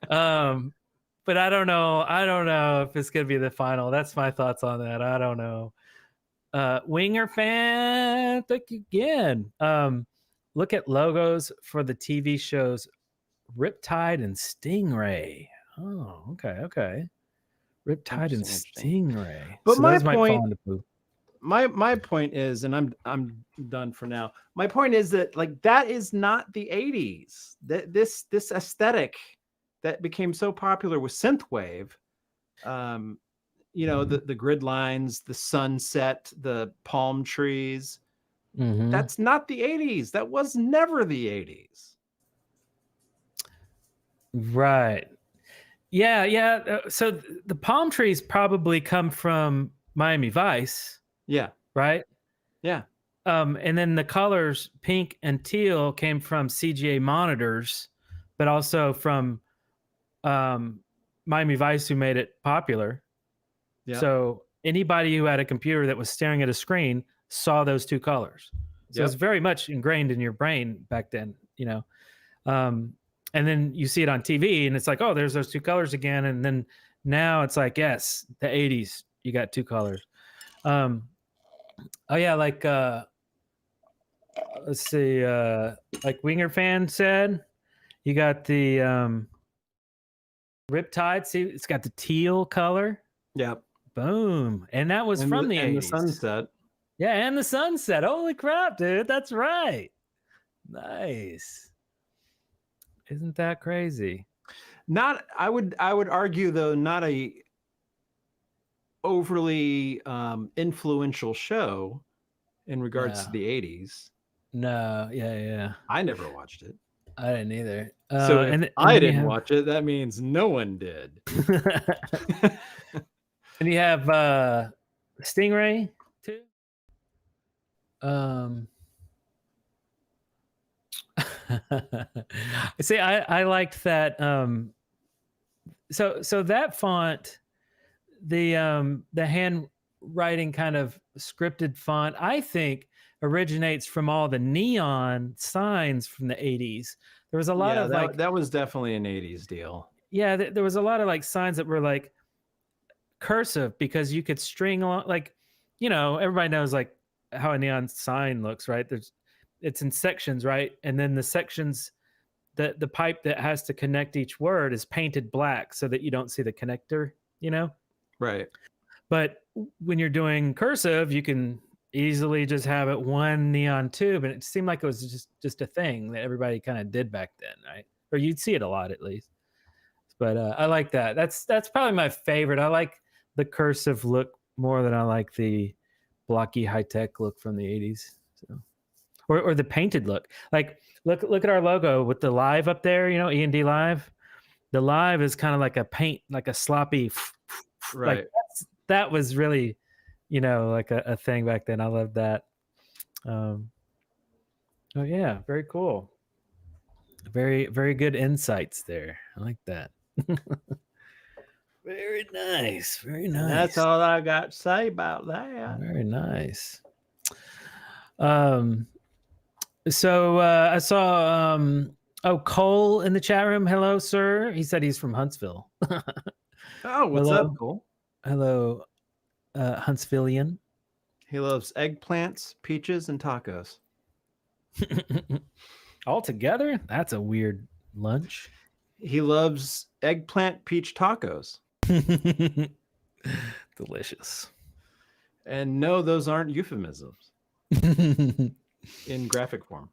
but I don't know. I don't know if it's gonna be the final. That's my thoughts on that. I don't know. Winger fan, thank you again. Look at logos for the TV shows Riptide and Stingray. Oh, okay. Riptide and Stingray. But so my those might fall point, into poo. my point is, and I'm done for now. My point is that like that is not the 80s. That this aesthetic that became so popular with synthwave, the grid lines, the sunset, the palm trees. That's not the 80s. That was never the 80s. Right. Yeah. So the palm trees probably come from Miami Vice. Yeah. right? Yeah. And then the colors pink and teal came from CGA monitors, but also from Miami Vice, who made it popular. Yeah. So anybody who had a computer that was staring at a screen saw those two colors. So it's very much ingrained in your brain back then, you know. And then you see it on TV and it's like, oh, there's those two colors again. And then now it's like, yes, the 80s, you got two colors. Oh yeah, like let's see, like Winger Fan said, you got the Riptide. See, it's got the teal color. Yep. Boom. And that was from the 80s. And the sunset. Yeah, and the sunset. Holy crap, dude. That's right. Nice. Isn't that crazy? Not, I would argue though, not a overly influential show in regards to the 80s. No, yeah. I never watched it. I didn't either. So if I didn't watch it, that means no one did. And you have Stingray too. See, I liked that. So that font, the handwriting kind of scripted font, I think originates from all the neon signs from the 80s. There was a lot of like that was definitely an 80s deal. Yeah, there was a lot of like signs that were like cursive because you could string along, like, you know, everybody knows like how a neon sign looks, right? It's in sections, right? And then the sections, the pipe that has to connect each word is painted black so that you don't see the connector, you know? Right. But when you're doing cursive, you can easily just have it one neon tube, and it seemed like it was just a thing that everybody kind of did back then, right? Or you'd see it a lot at least. But I like that. That's probably my favorite. I like the cursive look more than I like the blocky high-tech look from the 80s. So, or the painted look. Like look at our logo with the live up there, you know, E&D Live. The live is kind of like a paint, like a sloppy, right. Like that was really, you know, like a thing back then. I love that. Oh yeah, very cool. Very, very good insights there. I like that. Very nice. Very nice. That's all I got to say about that. Very nice. So I saw Cole in the chat room. Hello, sir. He said he's from Huntsville. Oh, what's up, Cole? Hello, Huntsvillian. He loves eggplants, peaches, and tacos. All together? That's a weird lunch. He loves eggplant peach tacos. Delicious. And no, those aren't euphemisms. In graphic form.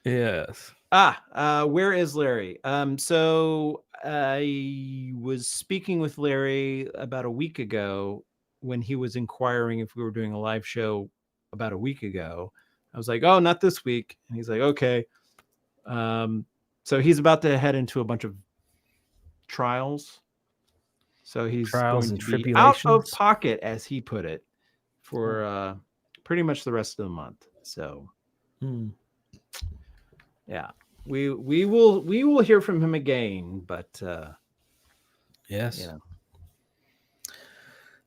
Yes. Where is Larry? So I was speaking with Larry about a week ago when he was inquiring if we were doing a live show about a week ago. I was like, oh, not this week. And he's like, okay. So he's about to head into a bunch of trials. So he's trials going and to be tribulations. out of pocket, as he put it, for pretty much the rest of the month. So yeah, we will hear from him again, but yes, you know.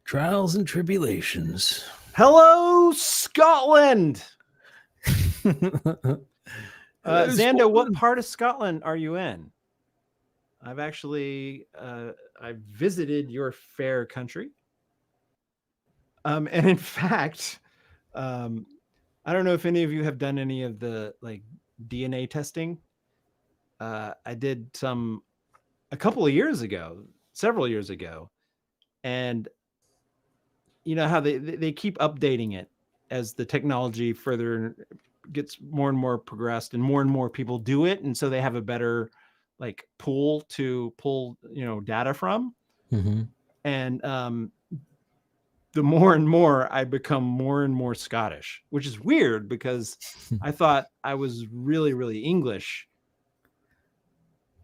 Trials and tribulations. Hello, Scotland. Xando, what part of Scotland are you in? I've actually I've visited your fair country. And in fact, I don't know if any of you have done any of the like DNA testing. I did some a couple of years ago, several years ago, and you know how they keep updating it as the technology further gets more and more progressed and more people do it, and so they have a better like pool to pull, you know, data from. And the more and more I become more and more Scottish, which is weird because I thought I was really, really English,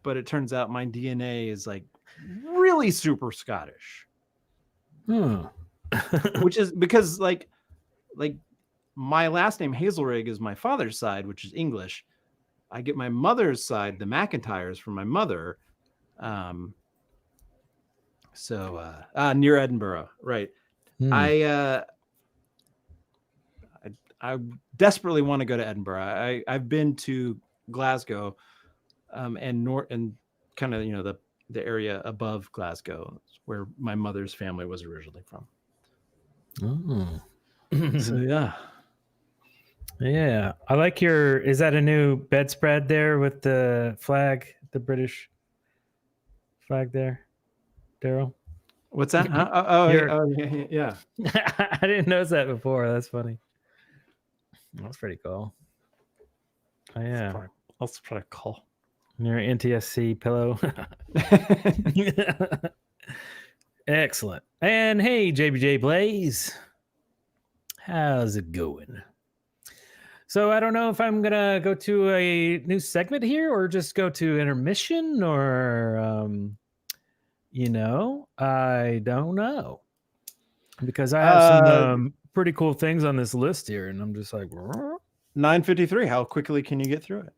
but it turns out my DNA is like really super Scottish. Which is because like like my last name Hazelrig is my father's side, which is English. I get my mother's side, the McIntyres, from my mother. Near Edinburgh, right? I desperately want to go to Edinburgh. I've been to Glasgow, and kind of, you know, the area above Glasgow, where my mother's family was originally from. Oh. So yeah. Yeah. I like your, is that a new bedspread there with the flag, the British flag there, Darrell? What's that? Huh? Yeah. I didn't notice that before. That's funny. That's pretty cool. Oh, yeah. That's pretty cool. Your NTSC pillow. Excellent. And hey, JBJ Blaze, how's it going? So I don't know if I'm gonna go to a new segment here or just go to intermission, or you know, I don't know, because I have some pretty cool things on this list here, and I'm just like 9:53. How quickly can you get through it?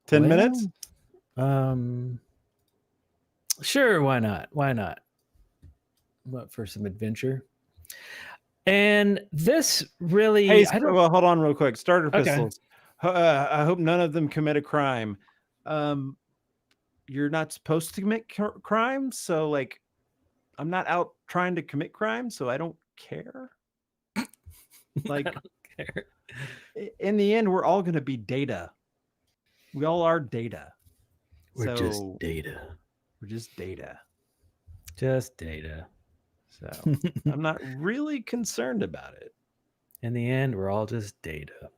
10 minutes? Sure, why not? Why not? What for some adventure? And this really, hey, well, hold on real quick. Starter Okay. pistols. I hope none of them commit a crime. You're not supposed to commit crime, so like, I'm not out trying to commit crime, so I don't care. Like, I don't care. In the end, we're all going to be data. We all are data. We're just data. We're just data. Just data. So I'm not really concerned about it. In the end, we're all just data.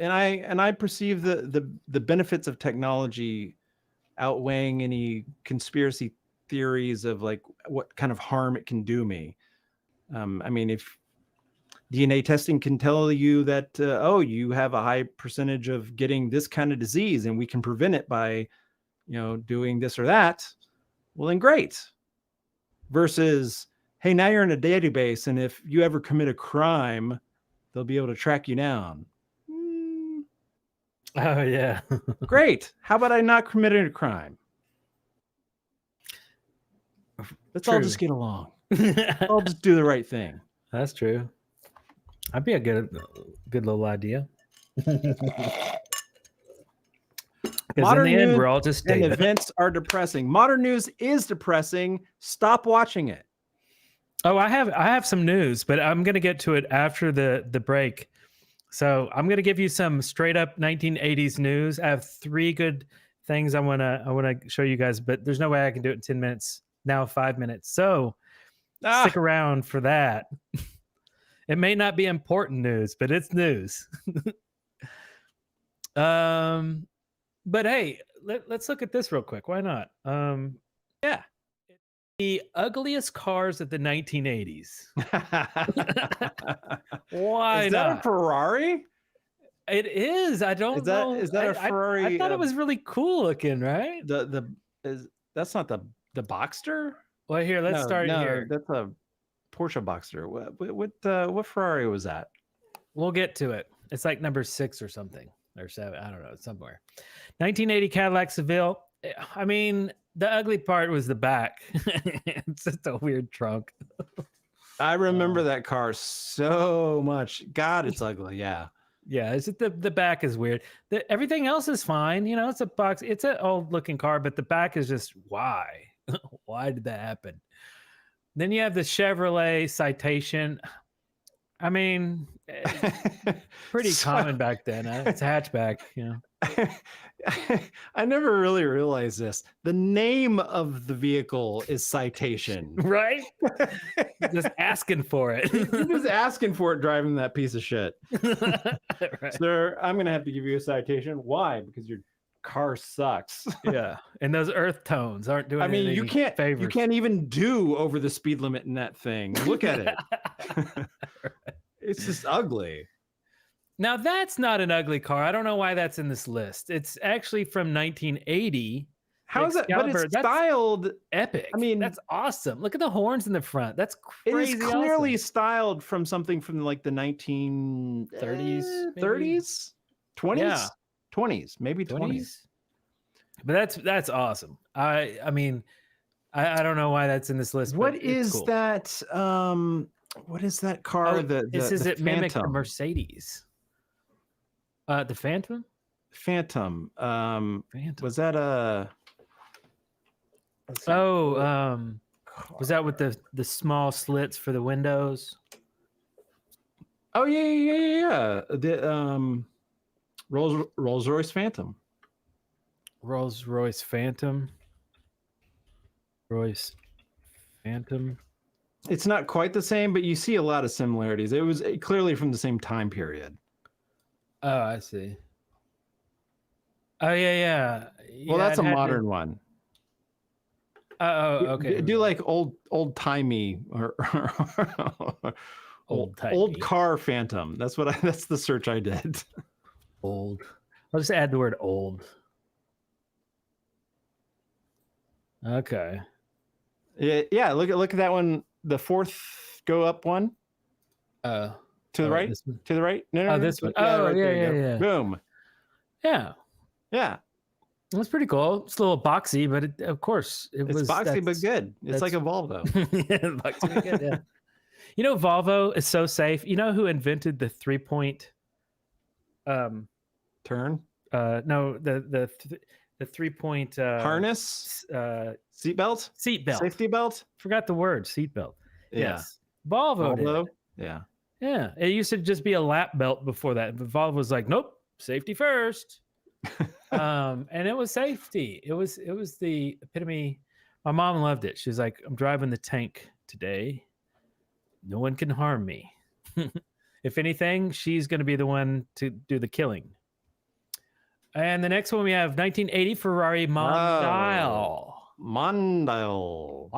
And I perceive the benefits of technology outweighing any conspiracy theories of like what kind of harm it can do me. I mean, if DNA testing can tell you that, you have a high percentage of getting this kind of disease and we can prevent it by, you know, doing this or that, well, then great. Versus, hey, now you're in a database, and if you ever commit a crime, they'll be able to track you down. Oh, yeah. Great. How about I not committing a crime? Let's all just get along. I'll just do the right thing. That's true. That'd be a good little idea. Because in the end, we're all just and data. events are depressing. Modern news is depressing. Stop watching it. Oh, I have some news, but I'm gonna get to it after the break. So I'm gonna give you some straight up 1980s news. I have 3 good things I wanna show you guys, but there's no way I can do it in 10 minutes. Now 5 minutes. So stick around for that. It may not be important news, but it's news. But hey, let's look at this real quick. Why not? Yeah. The ugliest cars of the 1980s. Why is not? that a Ferrari? It is. I don't know. Is that a Ferrari? I thought it was really cool looking, right? That's not the Boxster? Well, here, let's start here. That's a Porsche Boxster. What Ferrari was that? We'll get to it. It's like number 6 or something, or 7. I don't know, somewhere. 1980 Cadillac Seville. I mean, the ugly part was the back. It's just a weird trunk. I remember that car so much. God, it's ugly. Yeah. Yeah, it's just the back is weird. Everything else is fine. You know, it's a box. It's an old looking car, but the back is just why? Why did that happen? Then you have the Chevrolet Citation. I mean, pretty common back then. It's a hatchback, you know. I never really realized this. The name of the vehicle is Citation. Right? Just asking for it. You're just asking for it driving that piece of shit. Right. Sir, I'm going to have to give you a citation. Why? Because your car sucks. Yeah. And those earth tones aren't doing any you can't even do over the speed limit in that thing. Look at it. It's just ugly. Now, that's not an ugly car. I don't know why that's in this list. It's actually from 1980. How is that? But Excalibur, it's that's styled. epic. I mean, that's awesome. Look at the horns in the front. That's it crazy. is clearly awesome. styled from something from like the 1930s, 30s, 20s, Yeah. 20s, maybe 20s. But that's awesome. I mean, I don't know why that's in this list. What but is it's cool. that? What is that car? This is it mimicked the Phantom. Mercedes. The Phantom. Phantom. Phantom. Was that a? Was that with the small slits for the windows? Oh yeah. The Rolls-Royce Phantom. Rolls-Royce Phantom. Royce Phantom. It's not quite the same, but you see a lot of similarities. It was clearly from the same time period. Oh, I see. Oh yeah. Well, that's a it had modern one. Okay. Do like old timey or Old-timey. old car Phantom. That's the search I did. Old. I'll just add the word old. Okay. Yeah. Look at that one. The fourth go up one. To To the right. this one? To the right. No. Oh, this one. Yeah, Oh, right there you go. yeah. Boom. Yeah. Yeah. It's pretty cool. It's a little boxy, but of course It's boxy but good. It's like a Volvo. Boxy but good, yeah. You know, Volvo is so safe. You know who invented the 3-point? Turn. No, the 3-point Harness. Seatbelt. Seatbelt. Safety belt. Forgot the word seatbelt. Yeah. Yes, Volvo. Volvo. Did. Yeah. Yeah, it used to just be a lap belt before that, but Volvo was like, nope, safety first. And it was safety. It was the epitome. My mom loved it. She was like, I'm driving the tank today. No one can harm me. If anything, she's going to be the one to do the killing. And the next one we have 1980 Ferrari Mondale. Mondale.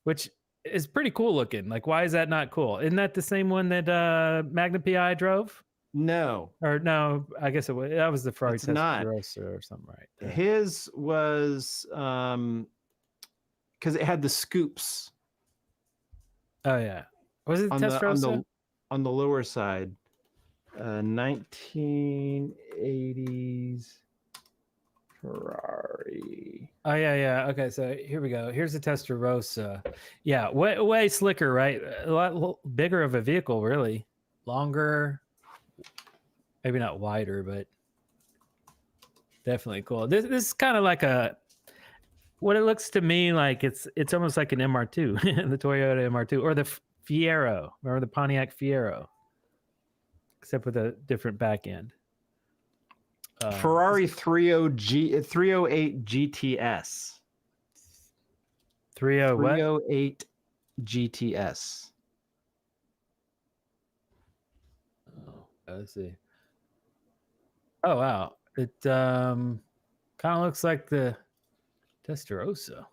Which is pretty cool looking. Like, why is that not cool? Isn't that the same one that Magnum PI drove? No. Or no, I guess that was the Ferrari It's not. Testarossa or something, right? there. His was because it had the scoops Oh yeah, was it on Testarossa? on the lower side. 1980s Ferrari. Oh yeah. Okay, so here we go. Here's the Testarossa. Yeah, way slicker, right? A lot bigger of a vehicle, really. Longer, maybe not wider, but definitely cool. This is kind of like what it looks to me like. It's almost like an MR2, the Toyota MR2, or the Fiero. Remember the Pontiac Fiero, except with a different back end. Ferrari 308 GTS. 30 what? 308 GTS. Oh, let's see. Oh wow, it kind of looks like the Testarossa.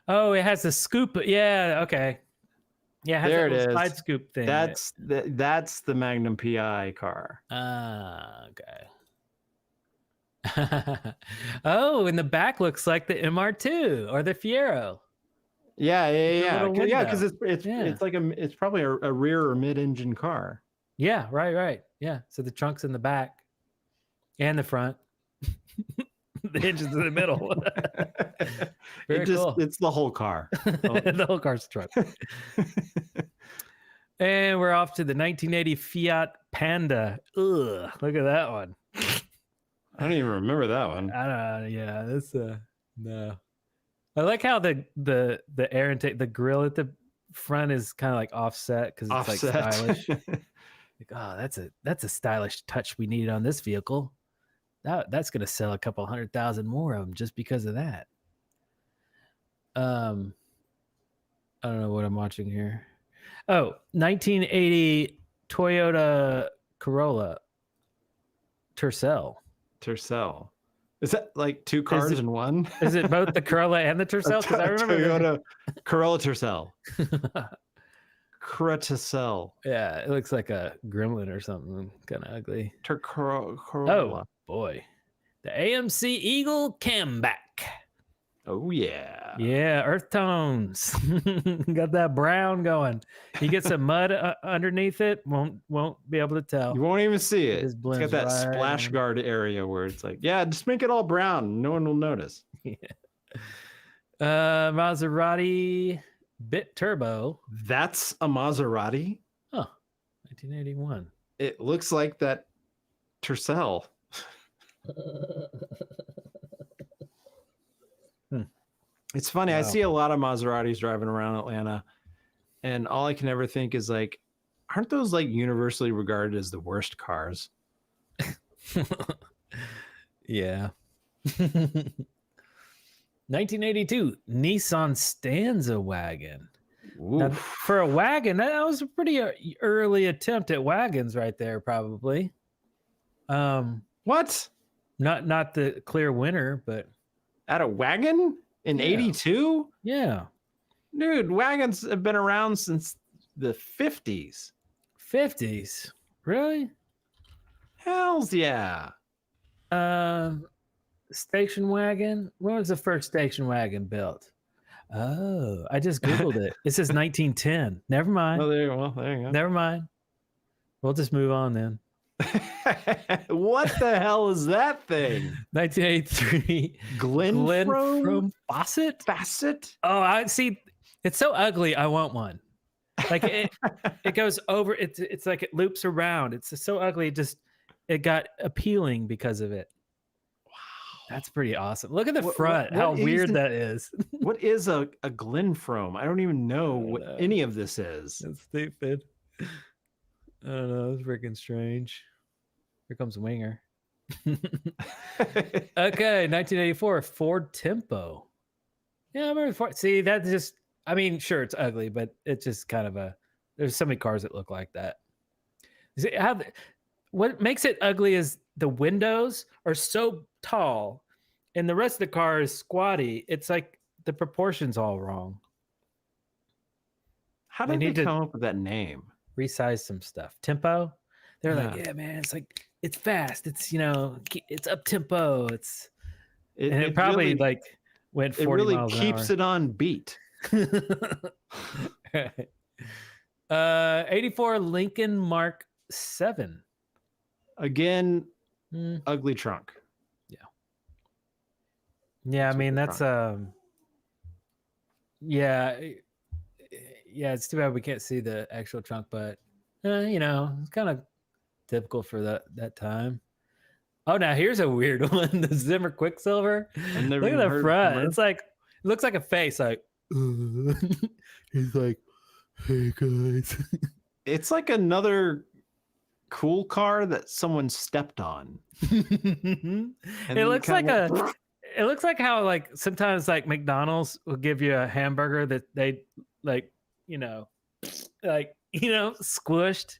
Oh, it has a scoop. Yeah, okay. Yeah, it has There that it little is. side scoop thing. That's the Magnum PI car. Okay. Oh, and the back looks like the MR2 or the Fiero. Yeah. little Yeah, window. because it's probably a rear or mid-engine car. Yeah, right. Yeah. So the trunk's in the back and the front. The engine's in the middle. Very cool. It's the whole car. The whole car's trunk. And we're off to the 1980 Fiat Panda. Ugh, look at that one. I don't even remember that one. I don't know. Yeah, that's no. I like how the air intake, the grill at the front is kind of like offset because it's like stylish. Like, oh, that's a stylish touch we needed on this vehicle. That's gonna sell a couple 100,000 more of them just because of that. I don't know what I'm watching here. Oh, 1980 Toyota Corolla Tercel. Is that like two cars in one? Is it both the Corolla and the Tercel? Because I remember Toyota Corolla Tercel. Tercel. Yeah, it looks like a gremlin or something, kind of ugly. Corolla. Oh boy, The AMC Eagle Camback. Oh yeah. Yeah, earth tones. Got that brown going. You get some mud underneath it, won't be able to tell. You won't even see It it. just It's blends got that right splash in. guard area where it's like, yeah, just make it all brown. No one will notice. Maserati Bit Turbo. That's a Maserati. Oh, 1981. It looks like that Tercel. It's funny. I Wow. see a lot of Maseratis driving around Atlanta, and all I can ever think is like, aren't those like universally regarded as the worst cars? Yeah. 1982 Nissan Stanza wagon. Now, Oof. for a wagon, that was a pretty early attempt at wagons right there, probably. What? Not the clear winner, but At a wagon in Yeah. 82? yeah, Dude, wagons have been around since the 50s. 50s. Really? Hells yeah. Station wagon. When was the first station wagon built? Oh, I just googled it. It says 1910. Never mind. Oh, there you go. Never mind. We'll just move on then. What the hell is that thing? 1983 Glenfrome from Fawcett. Facet? Oh, I see. It's so ugly. I want one. Like it goes over. It's like it loops around. It's so ugly. It got appealing because of it. Wow, that's pretty awesome. Look at the front. How weird that is. What is a Glenfrome? I don't even know what any of this is. That's stupid. I don't know. It's freaking strange. Here comes Winger. Okay, 1984 Ford Tempo. Yeah, I remember Ford. See, that just, I mean, sure, it's ugly, but it's just kind of there's so many cars that look like that. See, what makes it ugly is the windows are so tall and the rest of the car is squatty. It's like the proportions all wrong. How did they come up with that name? Resize some stuff. Tempo. They're like, yeah, man, it's like, it's fast. It's, it's up tempo. It probably really, like went 40 it really miles keeps an it on beat. hour. 84 Lincoln Mark 7. Again, ugly trunk. Yeah, I mean, that's yeah, it's too bad we can't see the actual trunk, but it's kind of typical for that time. Oh, now here's a weird one. The Zimmer Quicksilver. Look at the front. It's like, it looks like a face. Like, he's like, hey guys. It's like another cool car that someone stepped on. It looks like it looks like how like sometimes like McDonald's will give you a hamburger that they like, squished,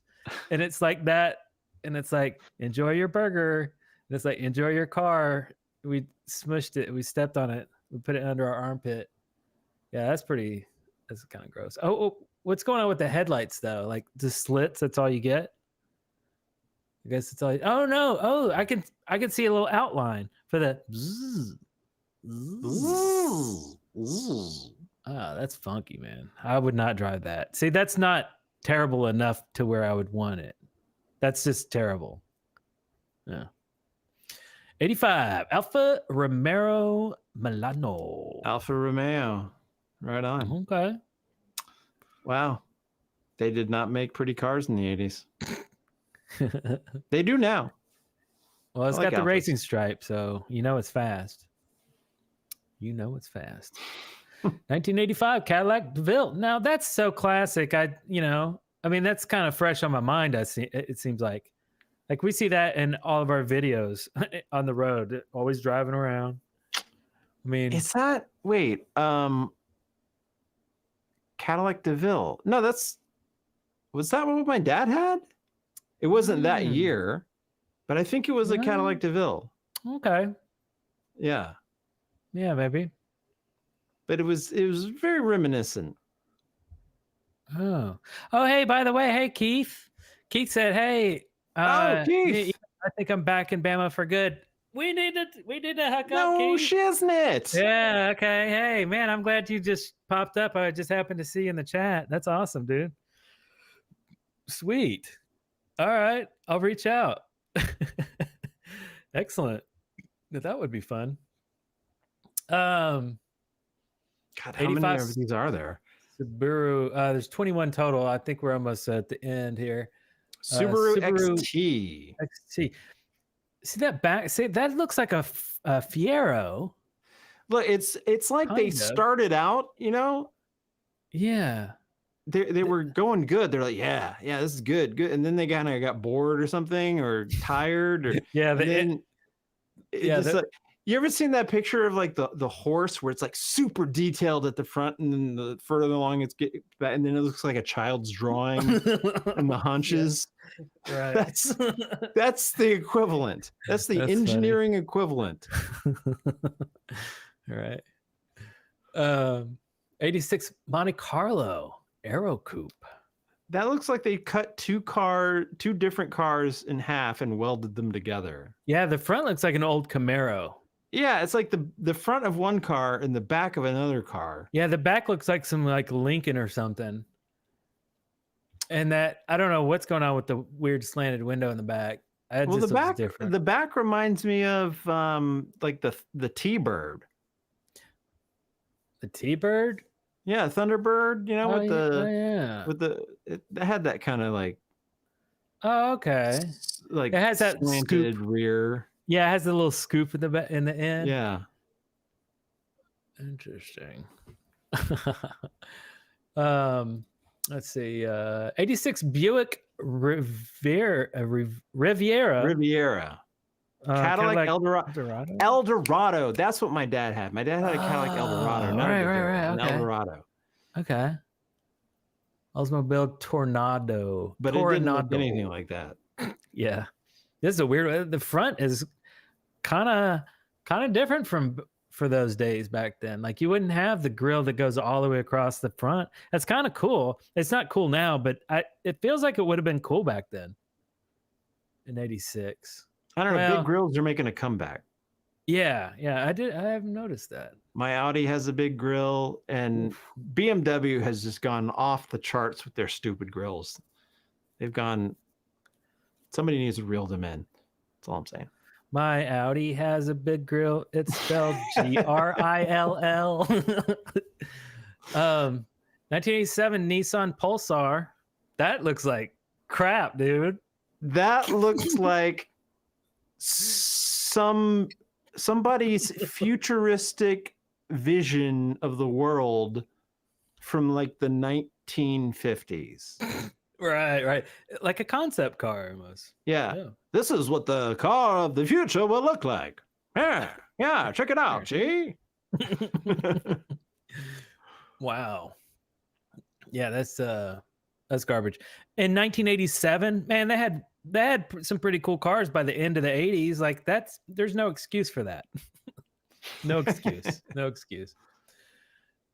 and it's like that, and it's like, enjoy your burger, and it's like, enjoy your car. We smushed it, we stepped on it, we put it under our armpit. Yeah, that's kind of gross. Oh, what's going on with the headlights though? Like the slits, that's all you get? I guess it's all. Oh no! Oh, I can see a little outline for the. Ah, that's funky, man. I would not drive that. See, that's not terrible enough to where I would want it. That's just terrible. Yeah. 85 Alfa Romeo Milano. Alfa Romeo. Right on. Okay. Wow. They did not make pretty cars in the 80s. They do now. Well, it's I like got the Alphas. racing stripe, so it's fast. It's fast. 1985 Cadillac DeVille. Now that's so classic. I mean, that's kind of fresh on my mind. It seems like we see that in all of our videos on the road, always driving around. I mean, Is that Cadillac DeVille? No, was that what my dad had? It wasn't that year, but I think it was a Cadillac DeVille. okay. Yeah. Yeah, maybe. But it was very reminiscent. Oh, hey, by the way, hey, Keith. Keith said, hey, Keith. I think I'm back in Bama for good. We need to hook up. No King. shiznit. Yeah. Okay. Hey, man, I'm glad you just popped up. I just happened to see you in the chat. That's awesome, dude. Sweet. All right, I'll reach out. Excellent. That would be fun. God, how many 85 of these are there? Subaru. There's 21 total. I think we're almost at the end here. Subaru Subaru XT. XT. See that back? See, that looks like a Fiero. Look, it's like Kind they of. started out, Yeah. they were going good. They're like, yeah, this is good. And then they kind of got bored or something, or tired, or Yeah. and then like, you ever seen that picture of like the horse where it's like super detailed at the front, and then the further along it's and then it looks like a child's drawing and the hunches. Right. That's the equivalent. That's the engineering equivalent. All right. 86 Monte Carlo Aero Coupe. That looks like they cut two different cars in half and welded them together. Yeah, the front looks like an old Camaro. Yeah, it's like the front of one car and the back of another car. Yeah, the back looks like some like Lincoln or something. And that, I don't know what's going on with the weird slanted window in the back. Well, the back reminds me of like the T-Bird. The T-Bird? Yeah, Thunderbird, it had that kind of like, oh, okay. Like it has that slanted scoop. rear. Yeah, it has a little scoop in the end. Yeah. Interesting. Let's see. 86 Buick Riviera. Cadillac Eldorado. That's what my dad had. My dad had a Cadillac Eldorado. Not right, a Riviera, okay. an Eldorado. Okay. Oldsmobile Tornado. But it didn't look anything like that. Yeah. This is a weird. The front is kind of different for those days back then. Like you wouldn't have the grill that goes all the way across the front. That's kind of cool. It's not cool now, but it feels like it would have been cool back then. In 86. I don't know. Big grills are making a comeback. Yeah, I haven't noticed that. My Audi has a big grill, and BMW has just gone off the charts with their stupid grills. They've gone. Somebody needs to reel them in. That's all I'm saying. My Audi has a big grill. It's spelled Grill. 1987 Nissan Pulsar. That looks like crap, dude. That looks like somebody's futuristic vision of the world from like the 1950s. Right. Like a concept car almost. Yeah. This is what the car of the future will look like. Yeah, check it out, see? Wow. Yeah, that's garbage. In 1987, man, they had some pretty cool cars by the end of the 80s. Like there's no excuse for that. No excuse. No excuse.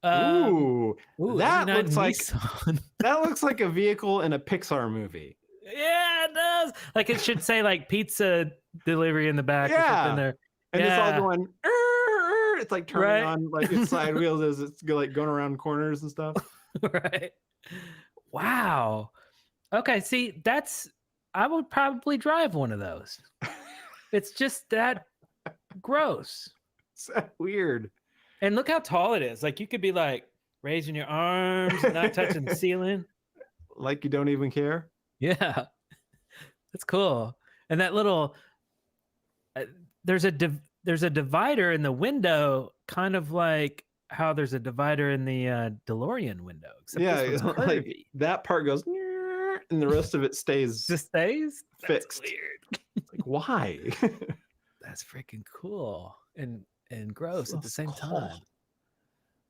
Ooh, that looks like Nissan. That looks like a vehicle in a Pixar movie. Yeah, it does. Like it should say like pizza delivery in the back or something there. And it's all going it's like turning on like its side wheels as it's like going around corners and stuff. Right. Wow. Okay, see, I would probably drive one of those. It's just that gross. It's that weird. And look how tall it is. Like you could be like raising your arms and not touching the ceiling. Like you don't even care. Yeah. That's cool. And that little there's a divider in the window, kind of like how there's a divider in the DeLorean window. Yeah, like that part goes and the rest of it stays. Just stays? Fixed. That's weird. Like why? That's freaking cool and gross at the same cold.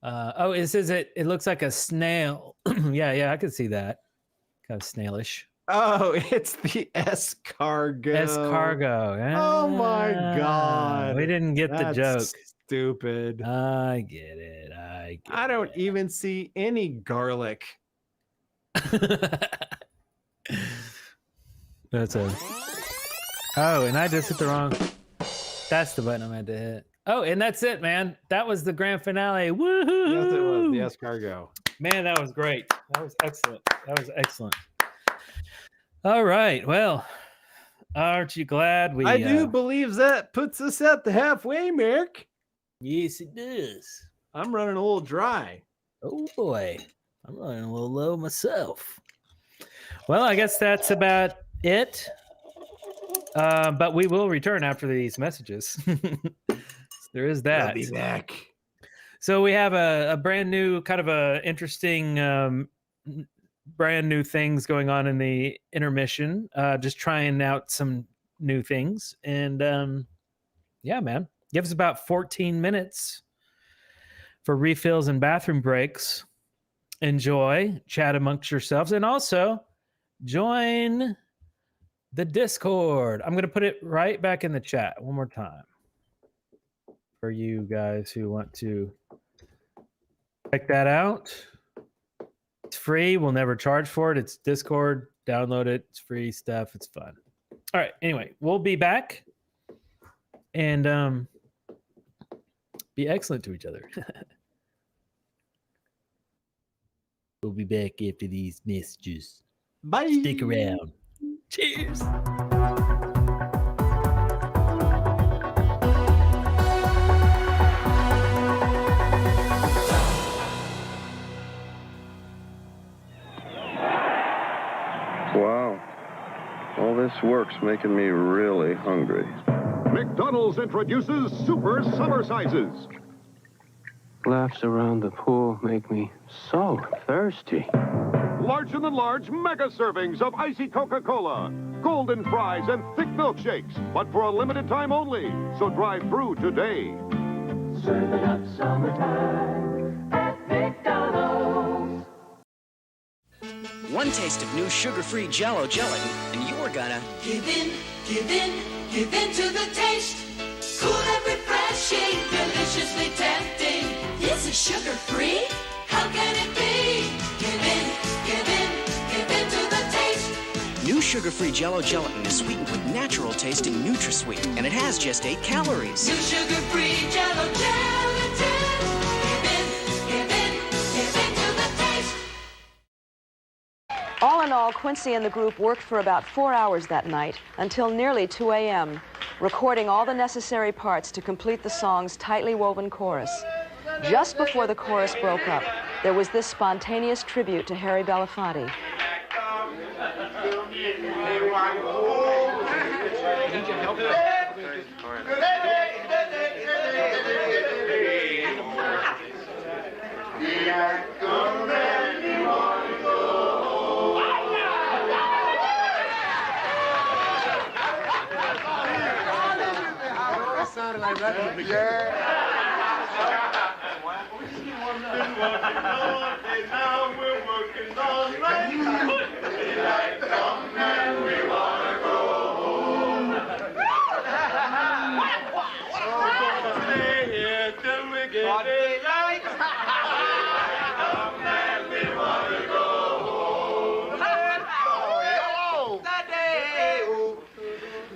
time. It says it looks like a snail. yeah, I can see that. Kind of snailish. Oh, it's the S-Cargo. S-Cargo. Oh my God. We didn't get the joke. Stupid. I get it. I don't even see any garlic. That's a. Oh, and I just hit the wrong. That's the button I meant to hit. Oh, and that's it, man. That was the grand finale. Woohoo! Yes, it was the escargot. Man, that was great. That was excellent. That was excellent. All right. Well, aren't you glad we... I do believe that puts us at the halfway mark. Yes, it does. I'm running a little dry. Oh, boy. I'm running a little low myself. Well, I guess that's about it. But we will return after these messages. There is that. I'll be back. So we have a brand new, kind of a interesting, brand new things going on in the intermission. Just trying out some new things, and yeah, man, give us about 14 minutes for refills and bathroom breaks. Enjoy, chat amongst yourselves, and also join the Discord. I'm going to put it right back in the chat one more time for you guys who want to check that out. It's free. We'll never charge for it. It's Discord. Download it. It's free stuff. It's fun. All right. Anyway, we'll be back and be excellent to each other. We'll be back after these messages. Bye. Stick around. Cheers. Wow. All this work's making me really hungry. McDonald's introduces super summer sizes. Laughs around the pool make me so thirsty. Larger than large mega servings of icy Coca-Cola, golden fries, and thick milkshakes, but for a limited time only. So drive through today. Serving up summertime at McDonald's. One taste of new sugar-free Jell-O gelatin, and you're gonna Give in, give in, give in to the taste. Cool and refreshing, deliciously tempting. Is it sugar-free? How can it be? Give in, give in, give in to the taste. new sugar-free Jell-O gelatin is sweetened with natural-tasting NutraSweet, and it has just 8 calories. New sugar-free Jell-O gelatin. Give in, give in, give in to the taste. All in all, Quincy and the group worked for about 4 hours that night until nearly 2 a.m., recording all the necessary parts to complete the song's tightly woven chorus. Just before the chorus broke up, there was this spontaneous tribute to Harry Belafonte. Sounded like that. Yeah. Now we're working all night. Daylight come and we wanna go home. Stay here till we get daylight. Come and we wanna go home. That day,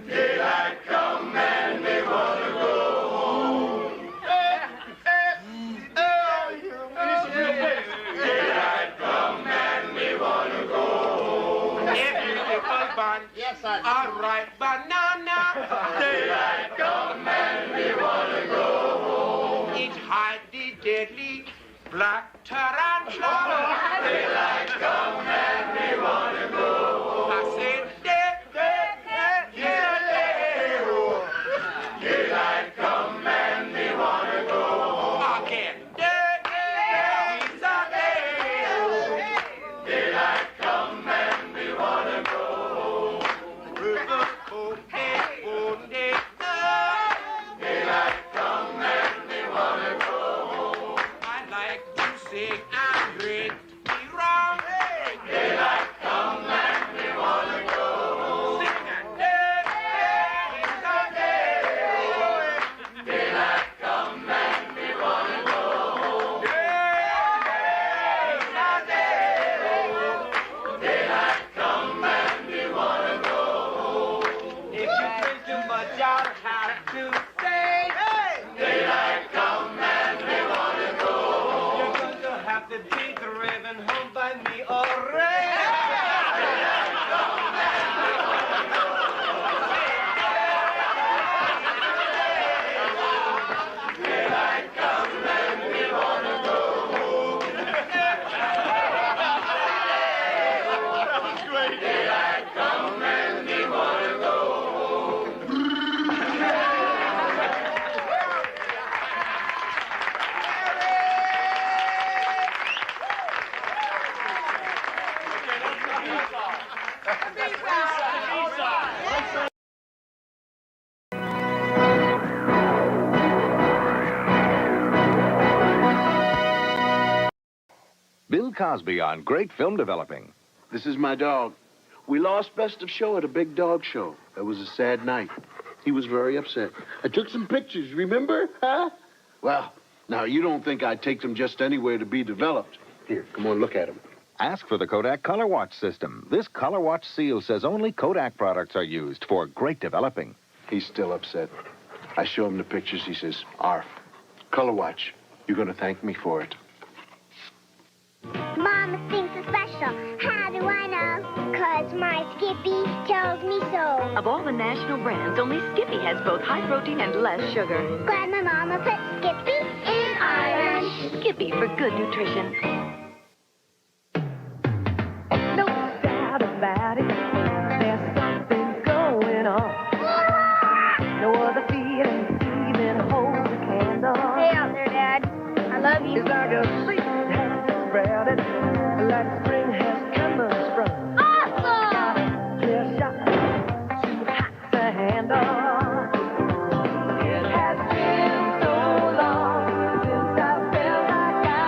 daylight come and we wanna go home. Daylight come and we wanna go home. Yes, I do. All right, banana. Daylight come and we wanna go home. It's hide the deadly black tarantula. Daylight come and we wanna go home. I said daylight come and we wanna go home. Again. Daylight come and we wanna go home. Daylight come and we wanna go home. I like to sing and great be wrong. Daylight come and we wanna go home. Daylight come and we wanna go home. Daylight come and we wanna go home. If you drink too much, I'll have to stay. to be driven home by me already. Bill Cosby on Great Film Developing. This is my dog. We lost Best of Show at a big dog show. That was a sad night. He was very upset. I took some pictures, remember? Huh? Well, now, you don't think I'd take them just anywhere to be developed. Here, come on, look at them. Ask for the Kodak Color Watch system. This Color Watch seal says only Kodak products are used for great developing. He's still upset. I show him the pictures. He says, Arf, Color Watch, you're going to thank me for it. Mama thinks it's special. How do I know? 'Cause my Skippy tells me so. Of all the national brands, only Skippy has both high protein and less sugar. Glad my mama put Skippy in iron. Skippy for good nutrition. No doubt about it, there's something going on. No other feeling even holds a candle. Hey out there, Dad. I love you. It's like a seed has sprouted, like spring has come sprung. Awesome! Just shot too hot to handle. It has been so long since I felt like I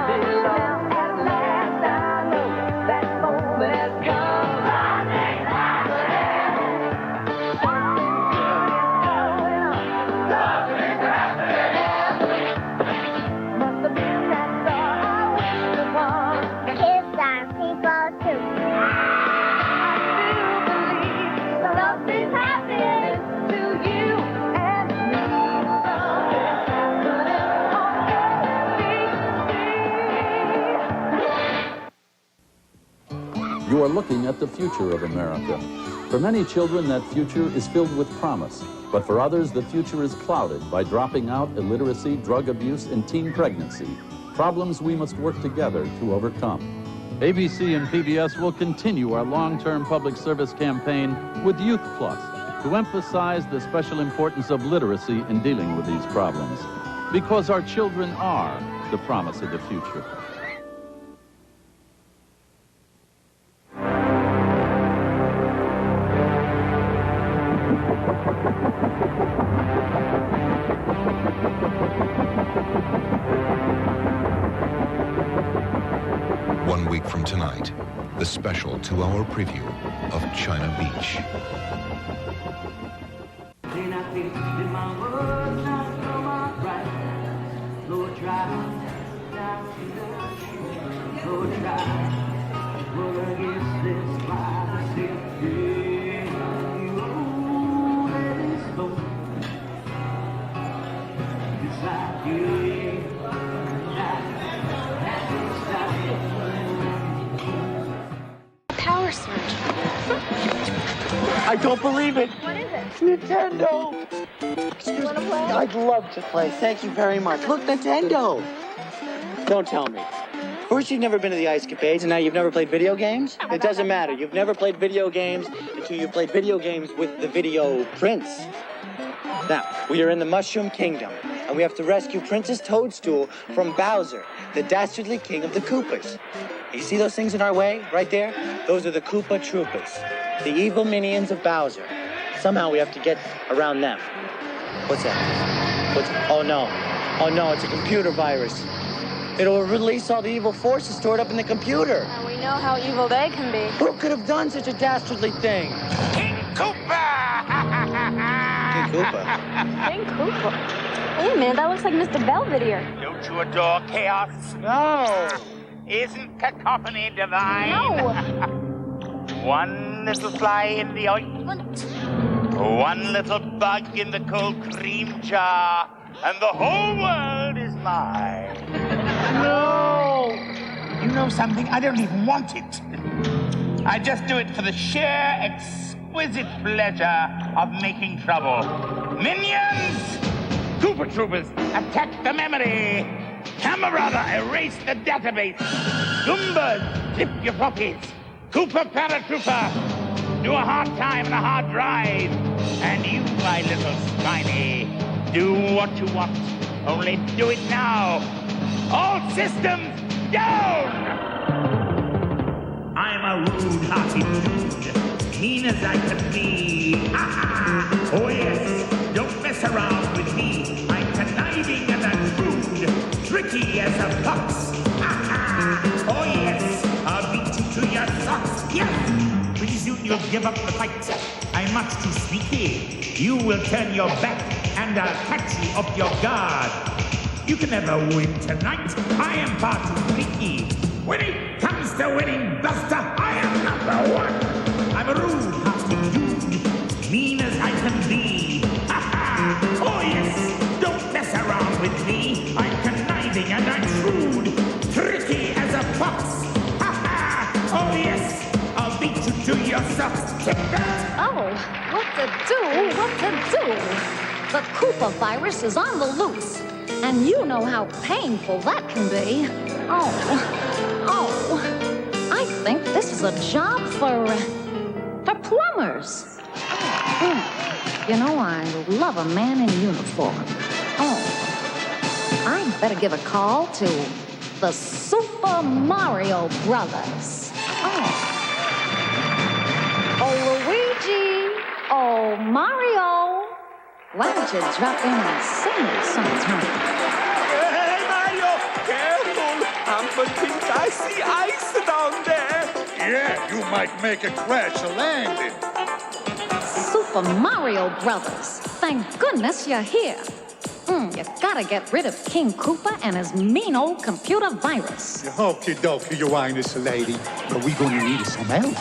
belong. At last I know that moment has come. Kids are people too. Something's happening to you and me. You are looking at the future of America. For many children, that future is filled with promise. But for others, the future is clouded by dropping out, illiteracy, drug abuse, and teen pregnancy. Problems we must work together to overcome. ABC and PBS will continue our long-term public service campaign with Youth Plus to emphasize the special importance of literacy in dealing with these problems. Because our children are the promise of the future. One week from tonight, the special 2-hour preview of China Beach. Power surge. I don't believe it. What is it? Nintendo. Excuse me. Play? I'd love to play. Thank you very much. Look, Nintendo. Don't tell me. First, you've never been to the Icecapades, and now you've never played video games? It doesn't matter. You've never played video games until you played video games with the video prince. Now, we are in the Mushroom Kingdom, and we have to rescue Princess Toadstool from Bowser, the dastardly king of the Koopas. You see those things in our way, right there? Those are the Koopa Troopas, the evil minions of Bowser. Somehow we have to get around them. What's that? Oh no, it's a computer virus. It'll release all the evil forces stored up in the computer. Now we know how evil they can be. Who could have done such a dastardly thing? King Koopa! King Koopa? King Koopa. Hey man, that looks like Mr. Belvedere. Don't you adore chaos? No. Isn't cacophony divine? No. One little fly in the ointment, one little bug in the cold cream jar, and the whole world is mine. No. know something? I don't even want it. I just do it for the sheer, exquisite pleasure of making trouble. Minions! Koopa Troopers, attack the memory! Camarada, erase the database! Goombas, flip your poppies! Koopa Paratrooper, do a hard time and a hard drive! And you, my little spiny, do what you want. Only do it now! All systems down! I'm a rude-hearted dude, mean as I can be. Oh yes, don't mess around with me. I'm conniving and I'm shrewd, tricky as a fox. Oh yes, I'll beat you to your socks. Yes, pretty soon you'll give up the fight. I'm much too sneaky. You will turn your back and I'll catch you off your guard. You can never win tonight. I am far too freaky. When it comes to winning, Buster, I am number one. I'm a rude-hearted dude, mean as I can be. Oh yes, don't mess around with me. I'm conniving and I'm shrewd, tricky as a fox. Oh yes, I'll beat you to your socks. Oh, what to do? The Koopa virus is on the loose, and you know how painful that can be. Oh, I think this is a job for plumbers. You know, I love a man in uniform. Oh, I'd better give a call to the Super Mario Brothers. Oh, Luigi. Oh, Mario. Why don't you drop in and sing me sometime? Hey, Mario, careful. Amber thinks I see ice down there. Yeah, you might make a crash landing. Super Mario Brothers. Thank goodness you're here. You gotta get rid of King Koopa and his mean old computer virus. Okie dokie, your highness, lady. But we gonna need some help.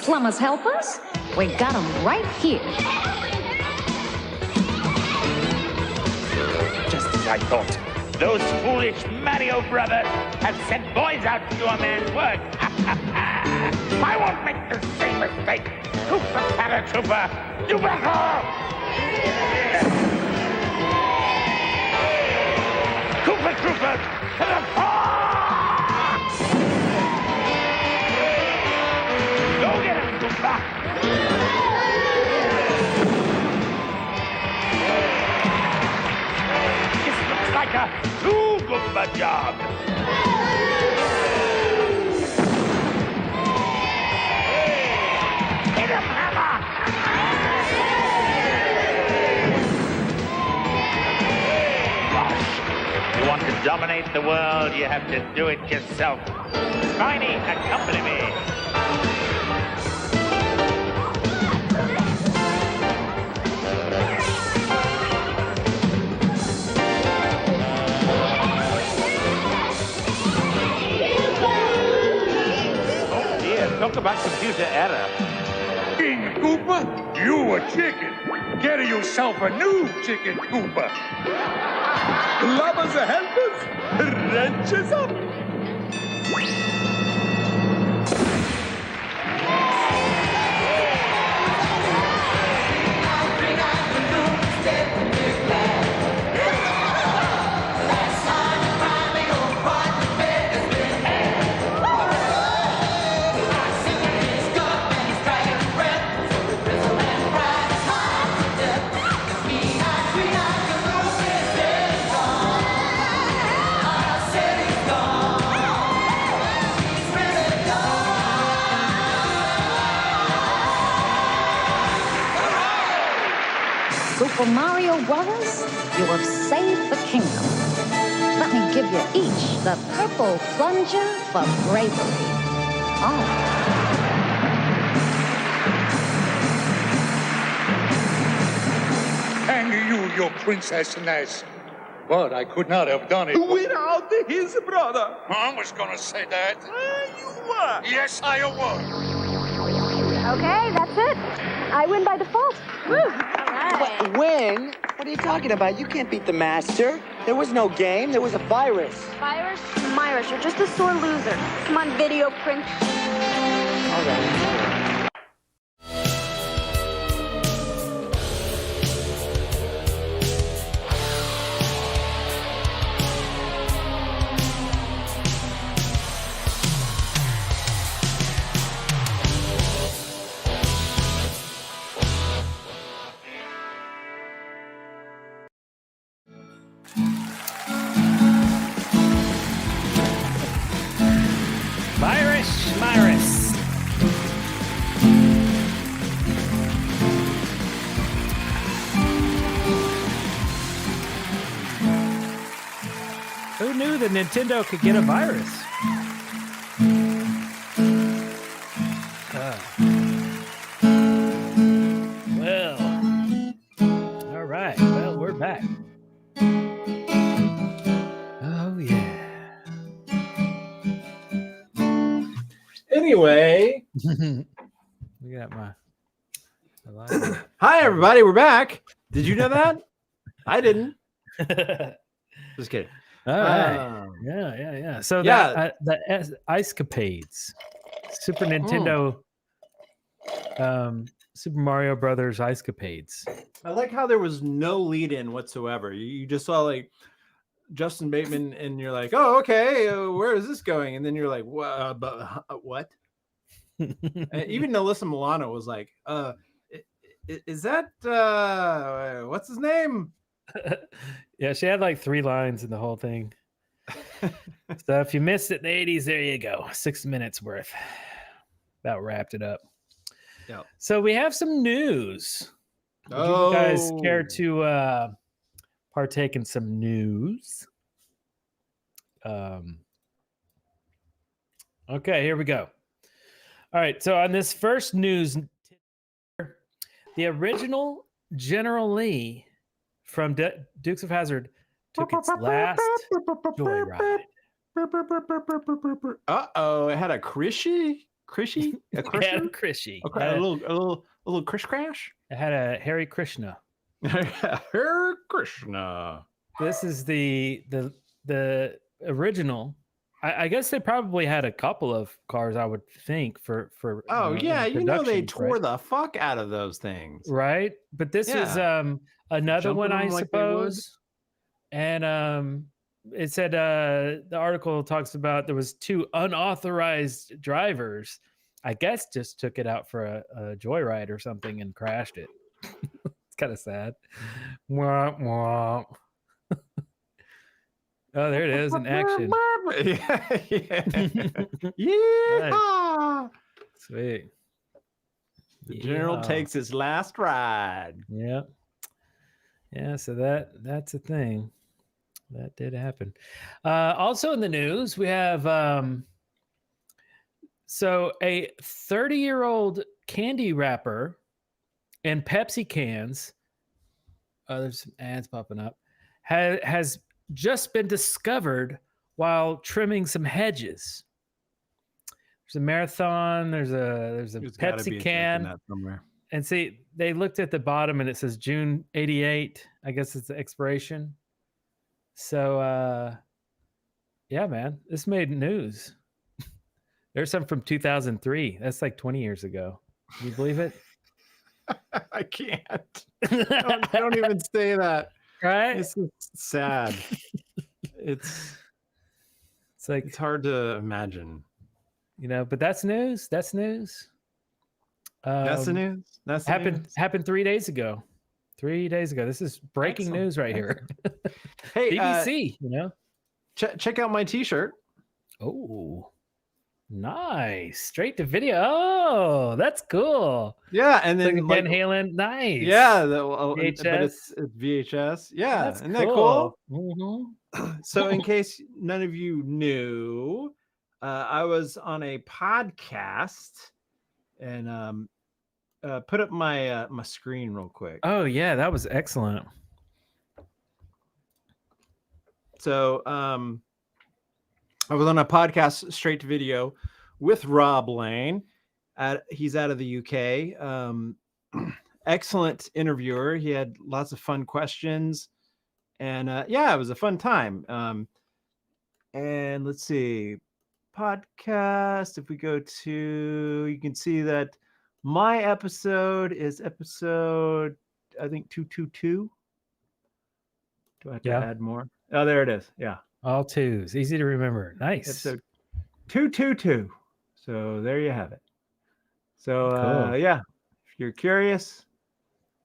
Plumbers helpers? We got them right here. Just as I thought. Those foolish Mario brothers have sent boys out to do a man's work. I won't make the same mistake. Koopa Paratrooper, do better! Koopa Troopers, to the front! Go get him, Koopa! This looks like a two-Goomba job. Hit him, Hammer! You want to dominate the world, you have to do it yourself. Spiny, accompany me. Oh dear, talk about computer error. King Koopa, you a chicken. Get yourself a new chicken, Koopa. Plumbers and helpers, wrenches up. Super Mario Brothers, you have saved the kingdom. Let me give you each the purple plunger for bravery. Oh. And you, your princess Ness. But I could not have done it. Without his brother. I was gonna say that. You were. Yes, I was. Okay, that's it. I win by default. Woo. All right. What, when? What are you talking about? You can't beat the master. There was no game. There was a virus. Virus? Myris, you're just a sore loser. Come on, video print. All right. Myris. Who knew that Nintendo could get a virus? Well, all right. Well, we're back. Oh, yeah. Anyway, We got my. hi everybody, we're back. Did you know that? I didn't. Just kidding. All right. Yeah. So yeah. the Icecapades, Super Nintendo, Super Mario Brothers Icecapades. I like how there was no lead in whatsoever. You just saw like Justin Bateman, and you're like, oh, okay, where is this going? And then you're like, what? Even Alyssa Milano was like, is that what's his name? Yeah, she had like 3 lines in the whole thing. So if you missed it in the 80s, there you go. 6 minutes worth. About wrapped it up. Yeah. So we have some news. Would you guys care to partake in some news? Okay, here we go. All right, so on this first news, the original General Lee from Dukes of Hazzard took its last joyride. Uh-oh, it had a Krishy? A It had a Krisher? Krishy. Okay, a little Krish crash? It had a Hare Krishna. Hare Krishna. This is the original. I guess they probably had a couple of cars, I would think, for Oh yeah, you know they productions, tore right? the fuck out of those things. Right, but this is another Jumping one, I them like they would. suppose. And it said the article talks about there was 2 unauthorized drivers, I guess, just took it out for a joyride or something and crashed it. It's kind of sad. Womp womp. Oh, there it is in action. Yeah. Nice. Sweet. The general takes his last ride. Yeah. Yeah, so that's a thing. That did happen. Also in the news, we have so a 30-year-old candy wrapper and Pepsi cans. There's some ads popping up. Has just been discovered while trimming some hedges. There's a marathon. There's a Pepsi can. Somewhere. And see, they looked at the bottom and it says June 88. I guess it's the expiration. So, yeah, man, this made news. There's some from 2003. That's like 20 years ago. Can you believe it? I can't. Don't even say that. Right? This is sad. It's like it's hard to imagine. You know, but that's news. That's news. That's the news. That's the news. Happened 3 days ago. 3 days ago. This is breaking news right here. Hey, BBC, you know. Check out my T-shirt. Oh, nice. Straight to video. Oh, that's cool. Yeah, and It's then like Van Halen. Nice. Yeah, VHS. but it's VHS. Yeah, That's isn't that cool? Mm-hmm. So, in case none of you knew, I was on a podcast, and put up my my screen real quick. Oh yeah, that was excellent. So, I was on a podcast, straight to video, with Rob Lane. He's out of the UK, excellent interviewer. He had lots of fun questions, and yeah, it was a fun time. And let's see, podcast. If we go to, you can see that my episode is episode, I think 222. Do I have to add more? Oh, there it is. Yeah. All twos. Easy to remember. Nice. Episode 222. So there you have it. So Cool. yeah, if you're curious,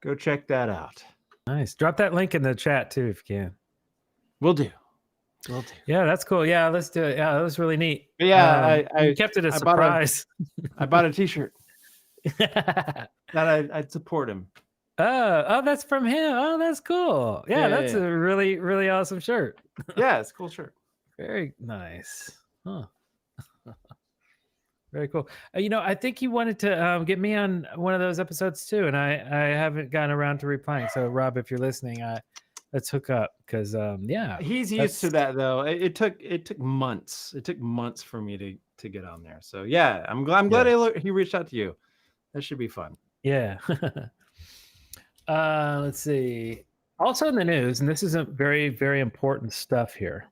go check that out. Nice. Drop that link in the chat too if you can. Will do. Will do. Yeah, that's cool. Yeah, let's do it. Yeah, that was really neat. But yeah, you kept it a surprise. I bought a T-shirt that I'd support him. Oh, that's from him. Oh, that's cool. Yeah, that's yeah. a really, really awesome shirt. Yeah, it's a cool shirt. Very nice. Huh. Very cool. I think you wanted to get me on one of those episodes too, and I haven't gotten around to replying. So, Rob, if you're listening, let's hook up because yeah, he's used to that though. It took months. It took months for me to get on there. So yeah, I'm glad he reached out to you. That should be fun. Yeah. Let's see. Also in the news, and this isn't very, very important stuff here.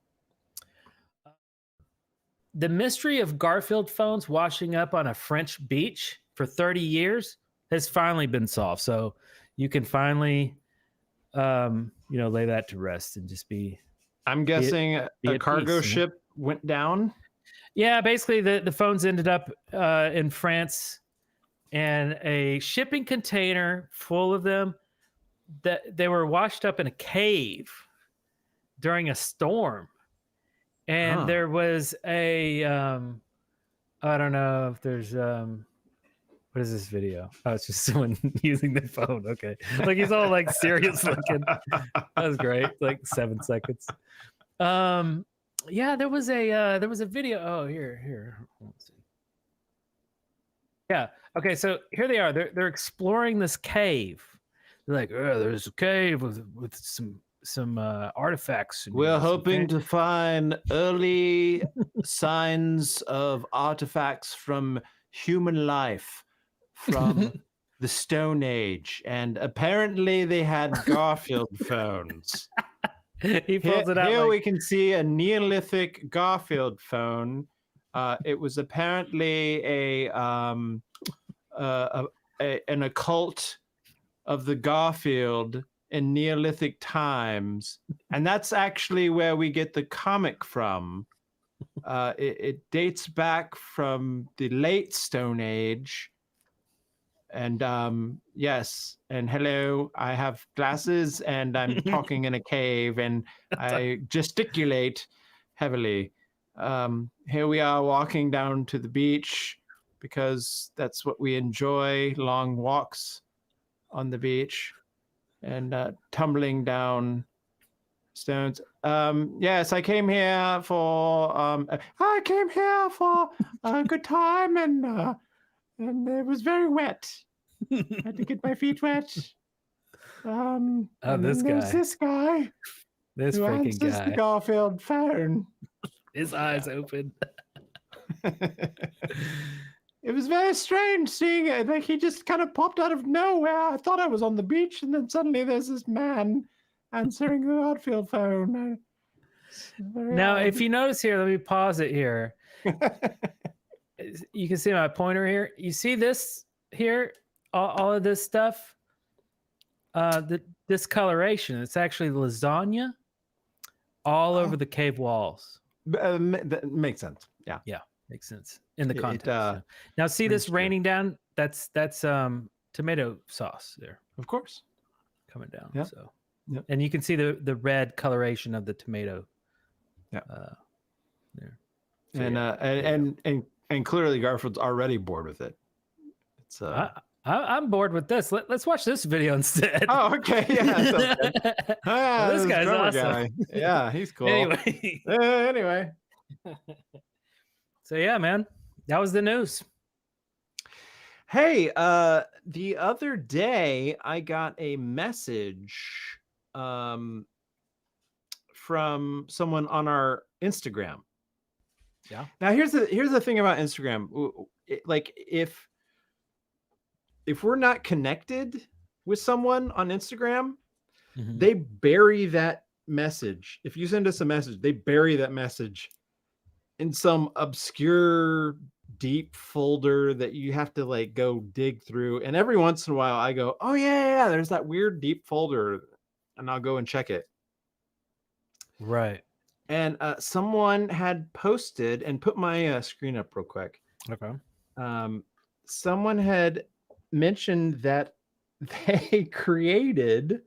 The mystery of Garfield phones washing up on a French beach for 30 years has finally been solved. So you can finally, lay that to rest and just be. I'm guessing a cargo ship went down. Yeah, basically the phones ended up in France, and a shipping container full of them, that they were washed up in a cave during a storm. And there was a, I don't know if there's, what is this video? Oh, it's just someone using their phone. Okay. Like he's all like serious looking. That was great. Like 7 seconds. Yeah, there was a video. Oh, here. Let's see. Yeah. Okay. So here they are. They're exploring this cave. They're like, oh, there's a cave with some artifacts. We're hoping to find early signs of artifacts from human life from the Stone Age, and apparently they had Garfield phones. He pulls it out. Here we can see a Neolithic Garfield phone. It was apparently an occult of the Garfield in Neolithic times, and that's actually where we get the comic from. It dates back from the late Stone Age, and yes, and hello, I have glasses and I'm talking in a cave and I gesticulate heavily. Here we are walking down to the beach because that's what we enjoy, long walks on the beach and tumbling down stones. Yes, I came here for a good time, and it was very wet. I had to get my feet wet. Oh, and this then there's guy. this guy. This who freaking answers guy. the Garfield phone. His eyes open. It was very strange seeing it. Like he just kind of popped out of nowhere. I thought I was on the beach, and then suddenly there's this man answering the Garfield phone. Now, if you notice here, let me pause it here. You can see my pointer here. You see this here? All of this stuff? The discoloration. It's actually lasagna all over the cave walls. That makes sense. Yeah. Yeah. Makes sense in the It, context. uh, Now, see this true. raining down? That's tomato sauce there. Of course. Coming down. Yeah. So, Yep. and you can see the red coloration of the tomato. Yeah. There. So, And yeah. and clearly Garfield's already bored with it. It's I'm bored with this. Let's watch this video instead. Oh, okay. Yeah. This guy's drummer awesome. guy. Yeah, he's cool. Anyway. Anyway. So yeah, man, that was the news. Hey, the other day I got a message from someone on our Instagram. Yeah. Now here's the thing about Instagram. Like if we're not connected with someone on Instagram, Mhm. they bury that message. If you send us a message, they bury that message in some obscure deep folder that you have to like go dig through. And every once in a while I go, oh yeah, there's that weird deep folder, and I'll go and check it. Right. And someone had posted, and put my screen up real quick. Okay. Someone had mentioned that they created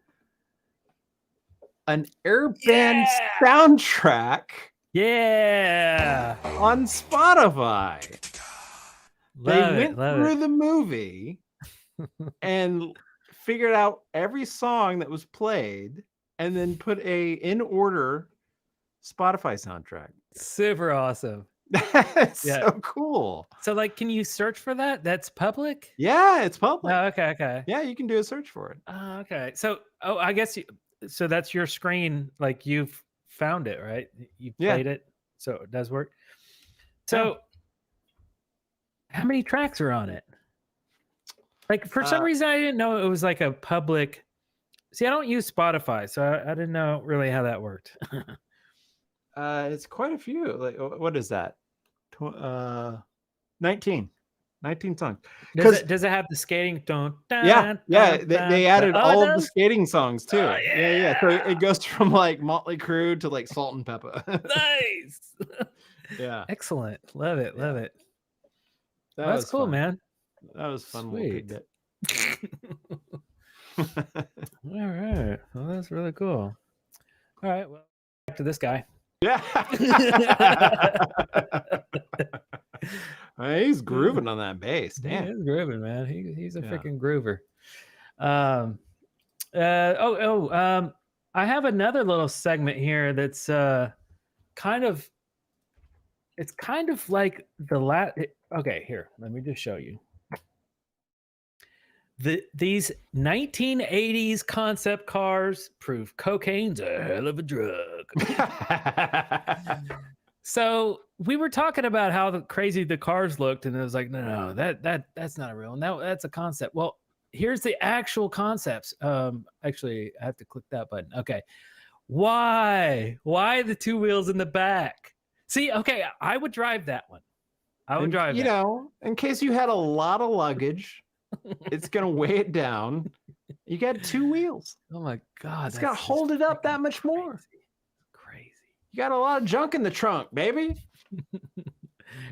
an Airband soundtrack. Yeah. On Spotify. They Love went it, love through it. the movie and figured out every song that was played, and then put a in order Spotify soundtrack. Super awesome. That's Yeah. so cool. So like, can you search for that? That's public? Yeah, it's public. Oh, okay, okay. Yeah, you can do a search for it. Oh, okay. So, I guess so that's your screen. Like you've found it, right? You Yeah. played it, so it does work. So, how many tracks are on it? Like for some reason, I didn't know it was like a public. See, I don't use Spotify, so I didn't know really how that worked. It's quite a few. Like, what is that? 19 songs. Does it have the skating? Yeah, they added all of the skating songs too. Oh, yeah. So it goes from like Motley Crue to like Salt and Pepper. Nice. Yeah, Excellent. Love it. Love it. that Well, that's was cool, fun. man. That was fun. Sweet. Little All right. Well, that's really cool. All right. Well, back to this guy. Yeah. He's grooving on that bass. Damn. He's grooving, man. He's a Yeah. freaking groover. I have another little segment here that's kind of like the okay, here, let me just show you. These 1980s concept cars prove cocaine's a hell of a drug. So we were talking about how crazy the cars looked, and it was like, no, that's not a real one. That's a concept. Well, here's the actual concepts. Actually, I have to click that button. Okay. Why the two wheels in the back? See, okay, I would drive that one. I would drive You that. know, in case you had a lot of luggage, it's gonna weigh it down. You got two wheels. Oh my God. It's gonna hold it up that much more. Crazy. You got a lot of junk in the trunk, baby.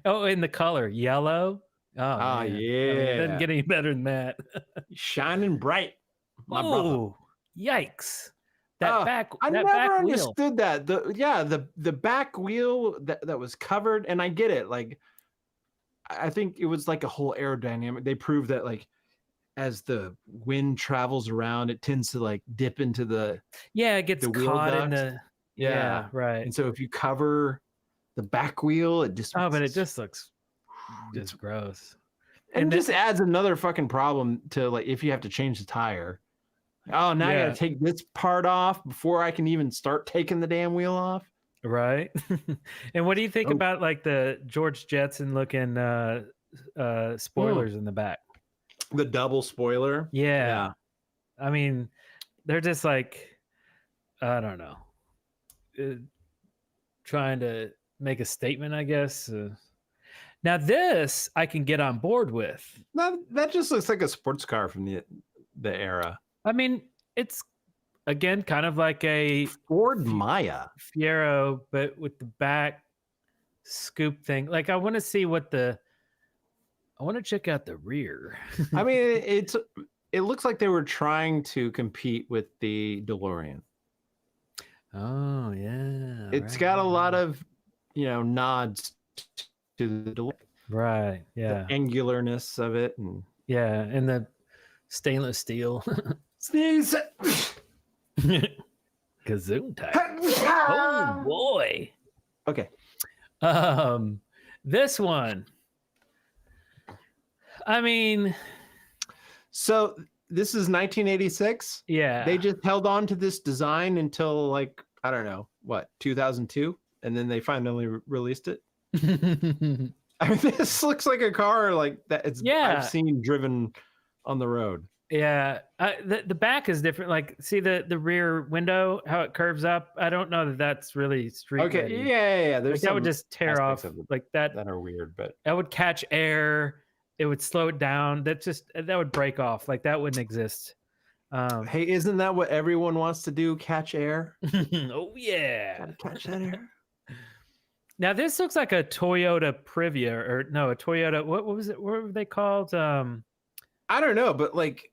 Oh, in the color, yellow. Oh, man. I mean, it doesn't yeah. get any better than that. Shining bright. My brother. Oh, yikes. That back I that never back wheel. understood that. The back wheel that was covered, and I get it. Like, I think it was like a whole aerodynamic. They proved that like as the wind travels around, it tends to like dip into the Yeah, it gets the wheel caught in ducts. the yeah, right. And so if you cover the back wheel, it just Oh, but it just looks just gross. and and just adds another fucking problem to like if you have to change the tire. Oh, now I Yeah. gotta take this part off before I can even start taking the damn wheel off. Right. And what do you think Oh. about like the George Jetson looking spoilers in the back? The double spoiler. Yeah. I mean, they're just like, I don't know, trying to make a statement, I guess. Now this I can get on board with. That just looks like a sports car from the era. I mean, it's again kind of like a Ford Maya Fiero, but with the back scoop thing. Like I want to see I want to check out the rear. I mean, it looks like they were trying to compete with the DeLorean. Oh yeah. It's got a lot of, nods to the DeLorean. Right. Yeah. The angularness of it. And Yeah. And the stainless steel. sneeze. Kazoom type. Oh boy. Okay. This one. I mean, so this is 1986. Yeah. They just held on to this design until like, I don't know, 2002, and then they finally released it. I mean, this looks like a car like that. I've seen driven on the road. Yeah, the back is different. Like, see the rear window, how it curves up. I don't know that that's really street Okay, ready. yeah. There's Like, that would some just tear off aspects of it like that. that are weird, but That would catch air. It would slow it down. That would break off. Like, that wouldn't exist. Hey, isn't that what everyone wants to do? Catch air? Oh yeah, Gotta catch that air. Now this looks like a Toyota Previa, or no, a Toyota. What was it? What were they called? I don't know, but like,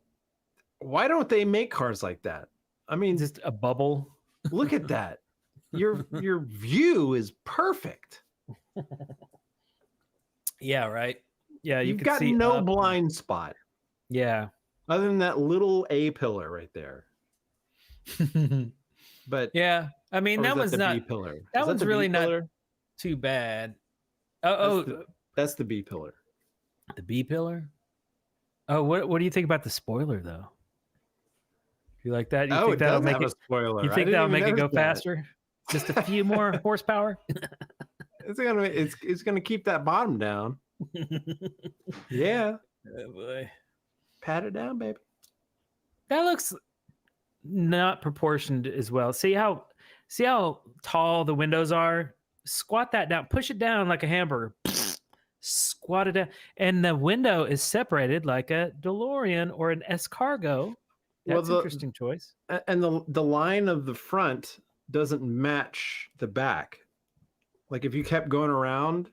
why don't they make cars like that? I mean, just a bubble. Look at that. Your view is perfect. Yeah, right. Yeah, You've could got see no up. blind spot. Yeah. Other than that little A pillar right there. But yeah, I mean, that was the not B pillar. That Is was the B really not pillar? too bad. That's the B pillar. The B pillar. Oh, what do you think about the spoiler though? You like that? You Oh, think it that'll does make have it? a spoiler. You I think didn't that'll even make it go notice that. faster? Just a few more horsepower. It's gonna keep that bottom down. Yeah. Oh boy. Pat it down, baby. That looks not proportioned as well. See how tall the windows are? Squat that down. Push it down like a hamburger. Squat it down. And the window is separated like a DeLorean or an escargot. That's an interesting choice. And the line of the front doesn't match the back. Like if you kept going around,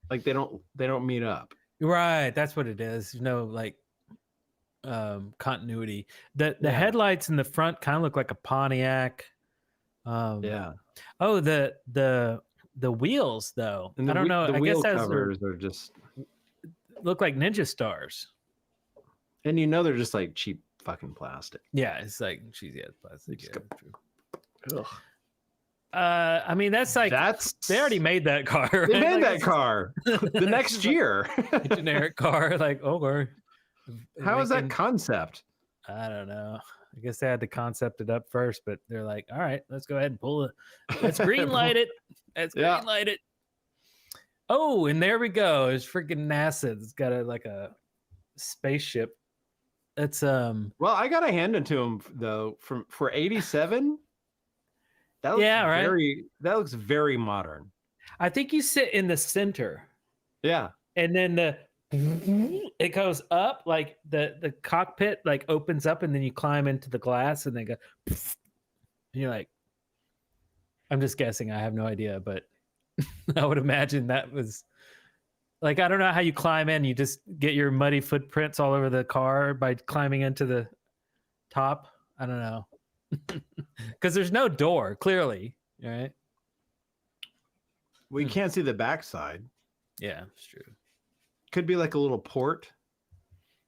like they don't meet up. Right. That's what it is. No, like continuity. The headlights in the front kind of look like a Pontiac. Yeah. Oh, the wheels though. And I don't know. The I wheel guess covers are just look like Ninja Stars. And they're just like cheap fucking plastic. Yeah, it's like cheesy ass plastic. Yeah, true. Ugh. I mean, they already made that car. Right? They made Like, that car the next year. a generic car, like okay. How is that concept? I don't know. I guess they had to concept it up first, but they're like, all right, let's go ahead and pull it. Let's green light it. Let's green light it. Oh, and there we go. It's freaking NASA. It's got a spaceship. It's Well, I gotta hand it to him though. For 87, that looks that looks very modern. I think you sit in the center. Yeah. And then it goes up, like the cockpit like opens up, and then you climb into the glass, and then go. And you're like, I'm just guessing. I have no idea, but I would imagine that was like, I don't know how you climb in. You just get your muddy footprints all over the car by climbing into the top. I don't know. Because there's no door, clearly. Right? We can't see the backside. Yeah, it's true. Could be like a little port.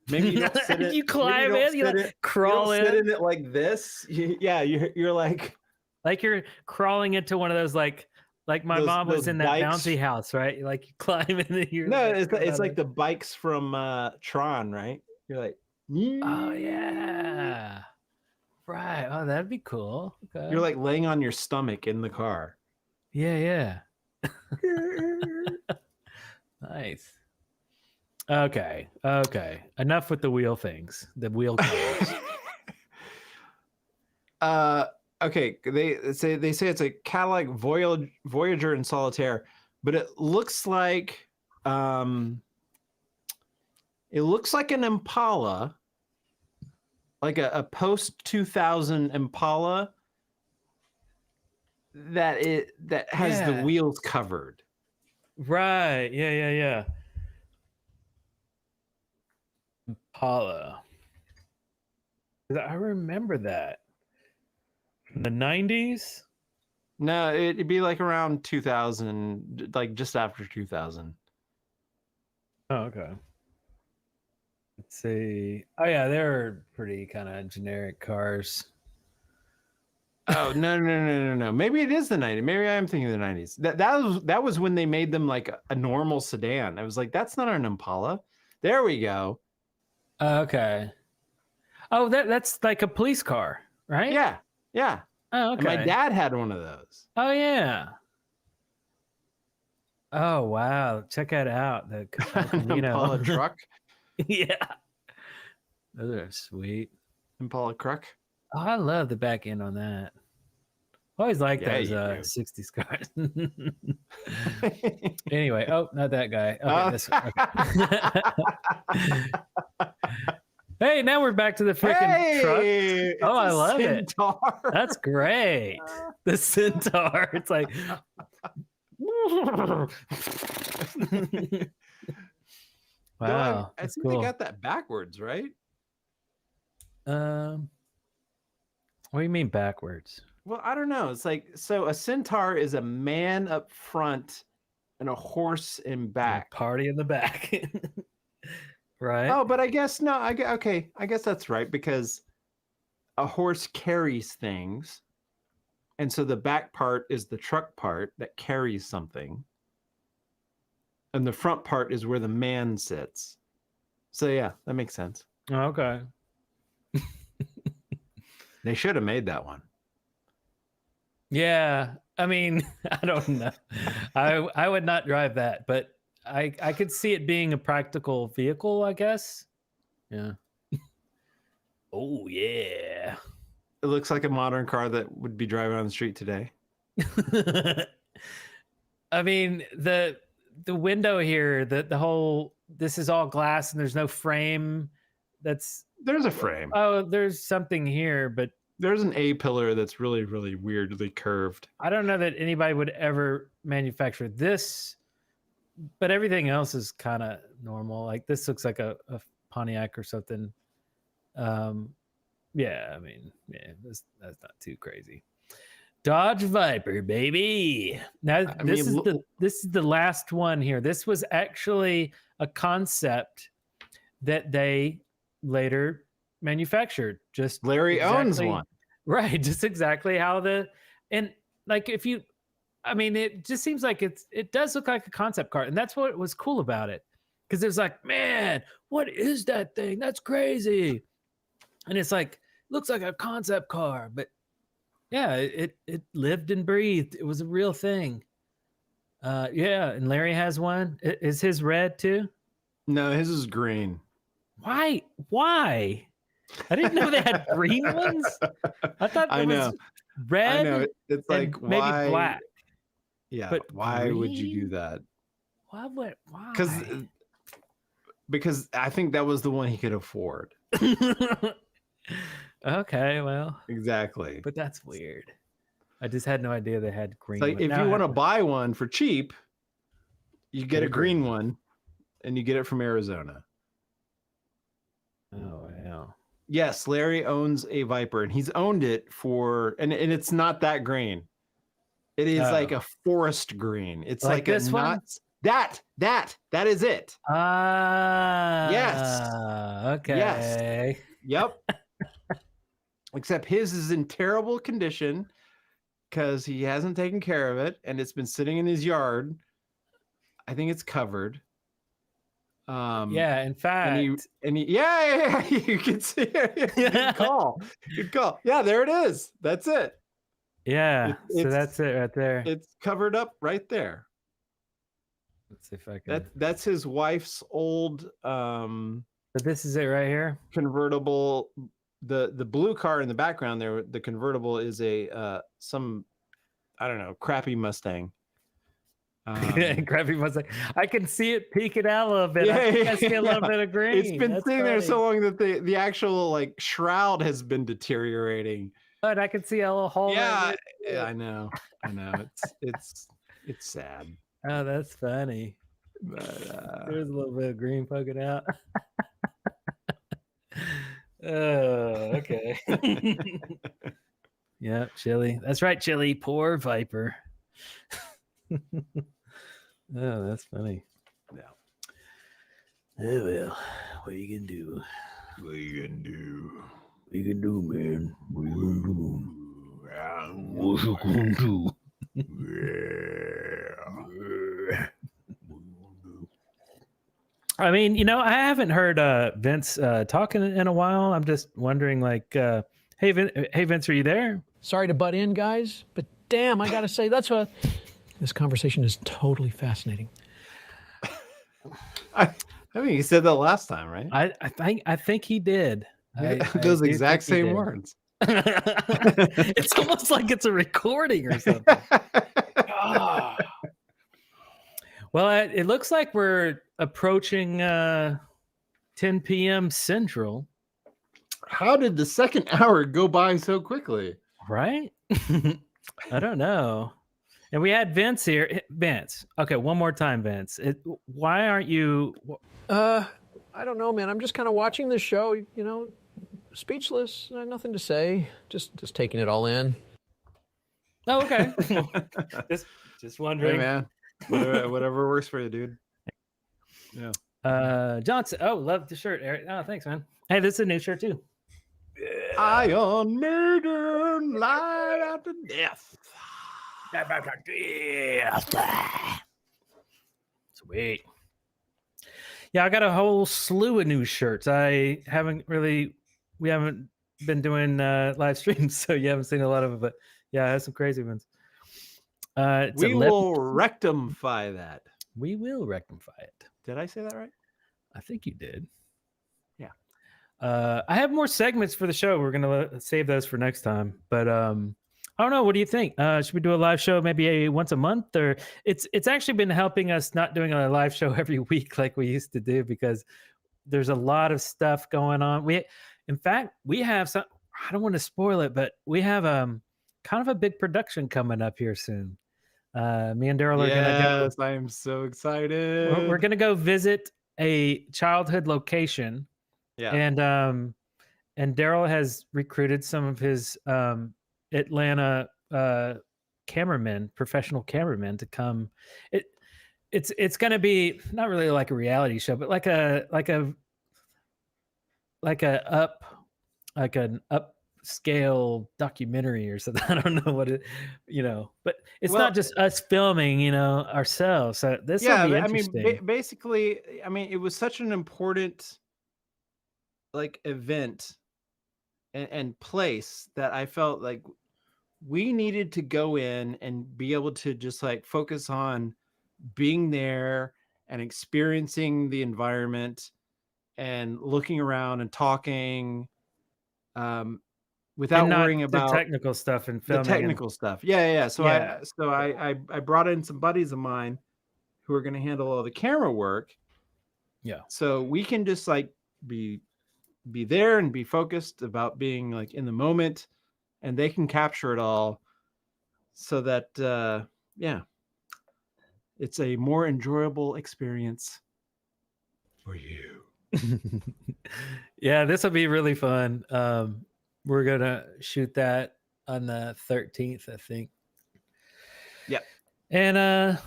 Maybe you don't sit in, you climb in, you like crawl in. Sit in it like this. You're like you're crawling into one of those like my mom was in that bouncy house, right? Like you climb in and you're it's like the bikes from Tron, right? You're like, oh yeah, right. Oh, that'd be cool. Okay. You're like laying on your stomach in the car. Yeah. Nice. Okay. Enough with the wheel things. The wheel colors. Okay. They say it's a Cadillac Voyager in Solitaire, but it looks like an Impala, like a post 2000 Impala that has the wheels covered. Right. Yeah. Impala. I remember that. In the 90s? No, it'd be like around 2000, like just after 2000. Oh, okay. Let's see. Oh yeah, they're pretty kind of generic cars. Oh no. Maybe it is the 90s. Maybe I am thinking of the 90s. That was when they made them like a normal sedan. I was like, that's not an Impala. There we go. Okay. Oh, that's like a police car, right? Yeah. Oh, okay. And my dad had one of those. Oh yeah. Oh wow! Check that out. The Impala truck. Yeah. Those are sweet. Impala Crook. Oh, I love the back end on that. I always like Yeah, those you 60s cars. Anyway, oh, not that guy. Okay, this one. Okay. Hey, now we're back to the freaking truck. Oh, I love Centaur. it. That's great. The Centaur. It's like wow. I That's think cool. they got that backwards, right? What do you mean backwards? Well, I don't know. It's like, so a centaur is a man up front and a horse in back. Party in the back. Right. Oh, but I guess no. Okay. I guess that's right, because a horse carries things, and so the back part is the truck part that carries something, and the front part is where the man sits. So yeah, that makes sense. Okay. They should have made that one. Yeah. I mean, I don't know. I would not drive that, but I could see it being a practical vehicle, I guess. Yeah. Oh yeah. It looks like a modern car that would be driving on the street today. I mean, the window here, the whole, this is all glass and there's no frame. There's a frame. Oh, there's something here, but there's an A pillar that's really, really weirdly curved. I don't know that anybody would ever manufacture this, but everything else is kind of normal. Like this looks like a Pontiac or something. Yeah, I mean, yeah, that's not too crazy. Dodge Viper, baby. Now this is the last one here. This was actually a concept that they later manufactured. Just Larry owns one. Right, just exactly how and like if you, I mean, it just seems like it does look like a concept car, and that's what was cool about it, because it was like, man, what is that thing? That's crazy, and it's like looks like a concept car, but yeah, it lived and breathed. It was a real thing. Yeah, and Larry has one. Is his red too? No, his is green. Why? I didn't know they had green ones. I thought it was red. I know. It's like, maybe why, black. Yeah, but why would you do that? Why? Because I think that was the one he could afford. Okay, well, exactly. But that's weird. I just had no idea they had green. It's like if you want to buy one for cheap, you get a green one, and you get it from Arizona. Oh wow. Yes, Larry owns a Viper, and he's owned it for, and it's not that green. It is like a forest green. It's like this one. That is it. Yes. Okay. Yes. Yep. Except his is in terrible condition because he hasn't taken care of it, and it's been sitting in his yard. I think it's covered. Yeah, in fact, yeah, you can see it. Good call. Yeah, there it is. That's it. Yeah, so that's it right there. It's covered up right there. Let's see if I can. That's his wife's old. But this is it right here. Convertible. The blue car in the background there. The convertible is a some, I don't know, crappy Mustang. Crappy Mustang. I can see it peeking out a little bit. I see a little bit of green. It's been sitting there so long that the actual like shroud has been deteriorating. But I can see a little hole. Yeah, I know. It's sad. Oh, that's funny. But there's a little bit of green poking out. Oh, okay. Yeah, Chili. That's right, Chili. Poor Viper. Oh, that's funny. Yeah. Oh well, what are you gonna do? What you gonna do, man? What you gonna do? I mean, you know, I haven't heard Vince talking in a while. I'm just wondering, like, hey, Vince, are you there? Sorry to butt in, guys, but damn, I gotta say, this conversation is totally fascinating. I mean, he said that last time, right? I think he did. Those do exact think he same did. words. It's almost like it's a recording or something. Ah. Well, it looks like we're approaching 10 p.m. Central. How did the second hour go by so quickly? Right? I don't know. And we had Vince here. Vince. Okay, one more time, Vince. Why aren't you... I don't know, man. I'm just kind of watching this show, speechless. Nothing to say. Just taking it all in. Oh, okay. just wondering. Hey, man. Whatever works for you, dude. Yeah. Johnson. Oh, love the shirt, Eric. Oh, thanks, man. Hey, this is a new shirt too. Iron Maiden, light after death. Sweet. Yeah, I got a whole slew of new shirts. We haven't been doing live streams, so you haven't seen a lot of it, but yeah, I have some crazy ones. We will rectify that. We will rectify it. Did I say that right? I think you did. Yeah. I have more segments for the show. We're gonna save those for next time. But I don't know. What do you think? Should we do a live show maybe once a month? Or it's actually been helping us not doing a live show every week like we used to do, because there's a lot of stuff going on. In fact, we have some. I don't want to spoil it, but we have kind of a big production coming up here soon. Me and Darrell are gonna go. Yes, I am so excited. We're gonna go visit a childhood location. Yeah. And Darrell has recruited some of his Atlanta cameramen, professional cameramen, to come. It's gonna be not really like a reality show, but like an upscale documentary or something. I don't know what it, but it's not just us filming, ourselves. So this will be interesting. Basically, it was such an important event and place that I felt like we needed to go in and be able to just focus on being there and experiencing the environment and looking around and talking without worrying about the technical stuff and filming. The technical stuff. Yeah. So I brought in some buddies of mine who are going to handle all the camera work. Yeah. So we can just be there and be focused about being in the moment, and they can capture it all so that it's a more enjoyable experience for you. Yeah, this will be really fun. We're gonna shoot that on the 13th, I think. Yep. And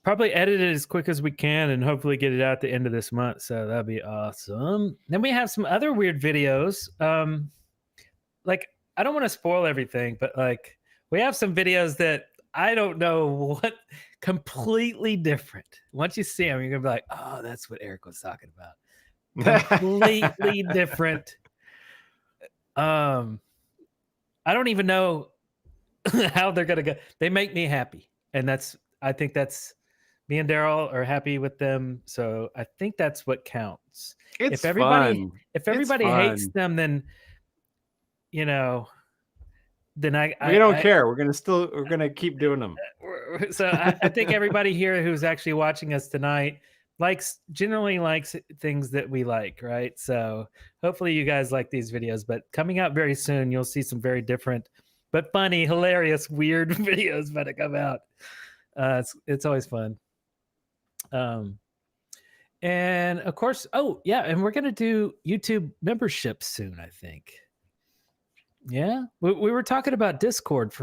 probably edit it as quick as we can and hopefully get it out at the end of this month. So that'd be awesome. Then we have some other weird videos. I don't want to spoil everything, but we have some videos that I don't know what, completely different. Once you see them, you're gonna be like, oh, that's what Eric was talking about. Completely different. I don't even know how they're gonna go. They make me happy, and I think that's me and Darrell are happy with them, so I think that's what counts. If everybody hates them, then we don't care. We're gonna keep doing them. So I think everybody here who's actually watching us tonight generally likes things that we like, right? So hopefully you guys like these videos. But coming out very soon, you'll see some very different, but funny, hilarious, weird videos about to come out. It's always fun. And of course, and we're gonna do YouTube memberships soon, I think. Yeah, we were talking about Patreon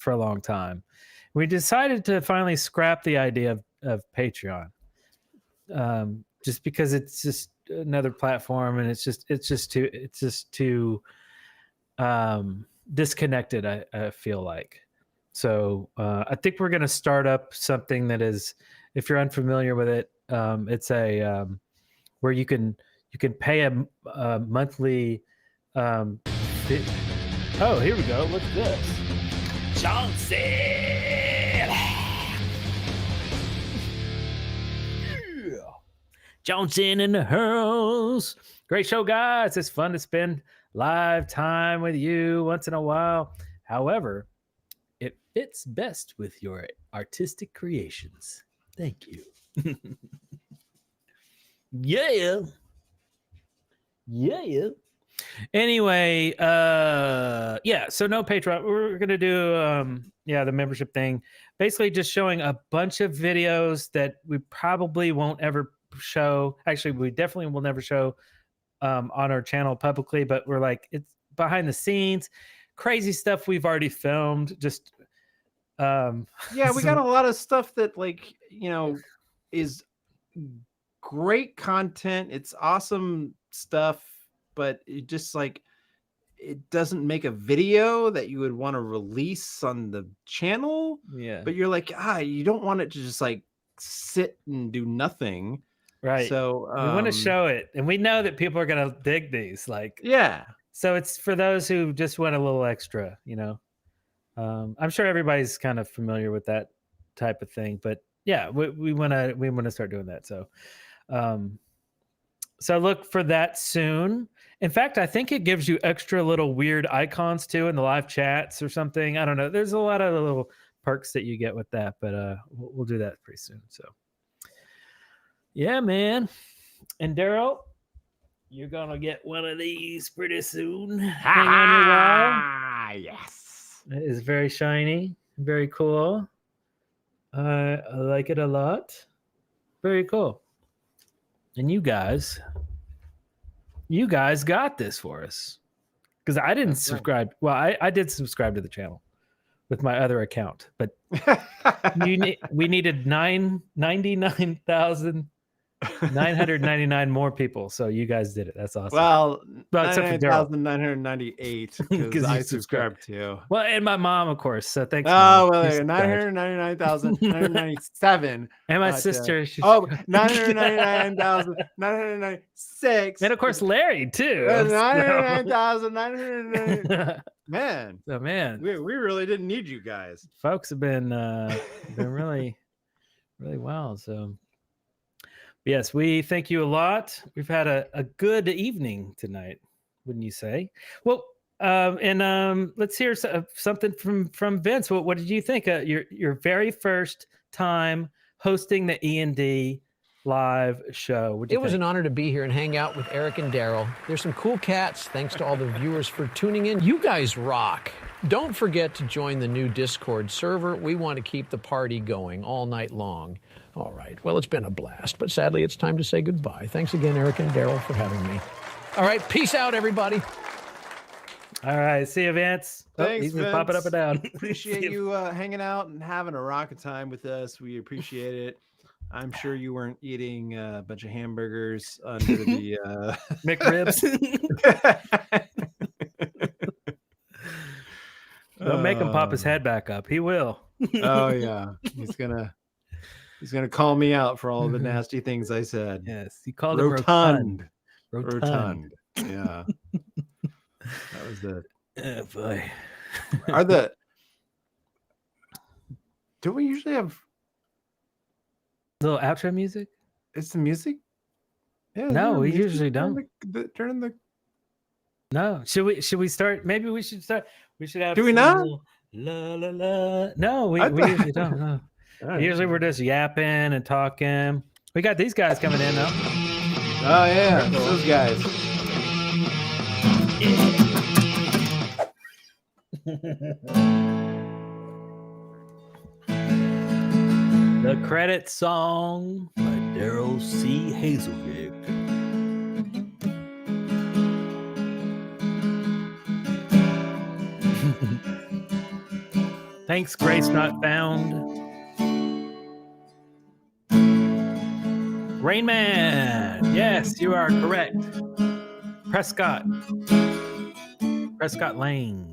for a long time. We decided to finally scrap the idea of Patreon, just because it's just another platform, and it's just too disconnected. I feel like. So I think we're going to start up something that is, if you're unfamiliar with it, it's a where you can pay a monthly. Oh, here we go. Look at this, Johnson. Johnson in the house. Great show, guys. It's fun to spend live time with you once in a while. However, it fits best with your artistic creations. Thank you. Yeah. Anyway, yeah, so no Patreon. We're gonna do the membership thing. Basically just showing a bunch of videos that we probably won't ever show. Actually, we definitely will never show on our channel publicly, but we're like, it's behind the scenes, crazy stuff we've already filmed. Just yeah, we got a lot of stuff that, like, you know, is great content. It's awesome stuff, but it just, like, it doesn't make a video that you would want to release on the channel. Yeah, but you're like, you don't want it to just like sit and do nothing, right? So we want to show it, and we know that people are gonna dig these, like, yeah. So it's for those who just want a little extra, you know. I'm sure everybody's kind of familiar with that type of thing, but yeah, we want to start doing that. So so look for that soon. In fact, I think it gives you extra little weird icons too in the live chats or something. I don't know. There's a lot of little perks that you get with that, but we'll do that pretty soon. So yeah, man. And Darrell, you're gonna get one of these pretty soon. Hang on your wall. Yes. It is very shiny, very cool. I like it a lot. Very cool. And you guys got this for us, because I didn't subscribe. Well, I did subscribe to the channel with my other account, but we needed 99,999 more people, so you guys did it. That's awesome. Well, except for Darrell. 99,998 because I subscribed to. Well, and my mom, of course. So thanks. Oh, well, 999,997. And my sister. 999,996. And of course, Larry too. 99,999. Man, so man, we really didn't need you guys. Folks have been really, really well. So yes, we thank you a lot. We've had a good evening tonight, wouldn't you say? Well, let's hear something from Vince. What did you think? Your very first time hosting the E&D live show. It was an honor to be here and hang out with Eric and Darrell. There's some cool cats. Thanks to all the viewers for tuning in. You guys rock. Don't forget to join the new Discord server. We want to keep the party going all night long. All right. Well, it's been a blast, but sadly, it's time to say goodbye. Thanks again, Eric and Darrell, for having me. All right. Peace out, everybody. All right. See you, Vince. Thanks, he's been Vince. popping up and down. Appreciate you hanging out and having a rocket time with us. We appreciate it. I'm sure you weren't eating a bunch of hamburgers under the McRibs. Don't make him pop his head back up. He will. Oh yeah, he's gonna call me out for all the nasty things I said. Yes, he called it rotund. Rotund. Yeah, that was the. Oh boy. Do we usually have little outro music? It's the music. Yeah. No, we usually don't. During the. No. Should we start? Maybe we should start. We should have. Do we not? La la la. No, we usually don't. No. Usually we're just yapping and talking. We got these guys coming in though. Oh yeah, those guys. The credit song by Darrell C. Hazelgate. Thanks, Grace Not Found. Rain Man. Yes, you are correct. Prescott Lane.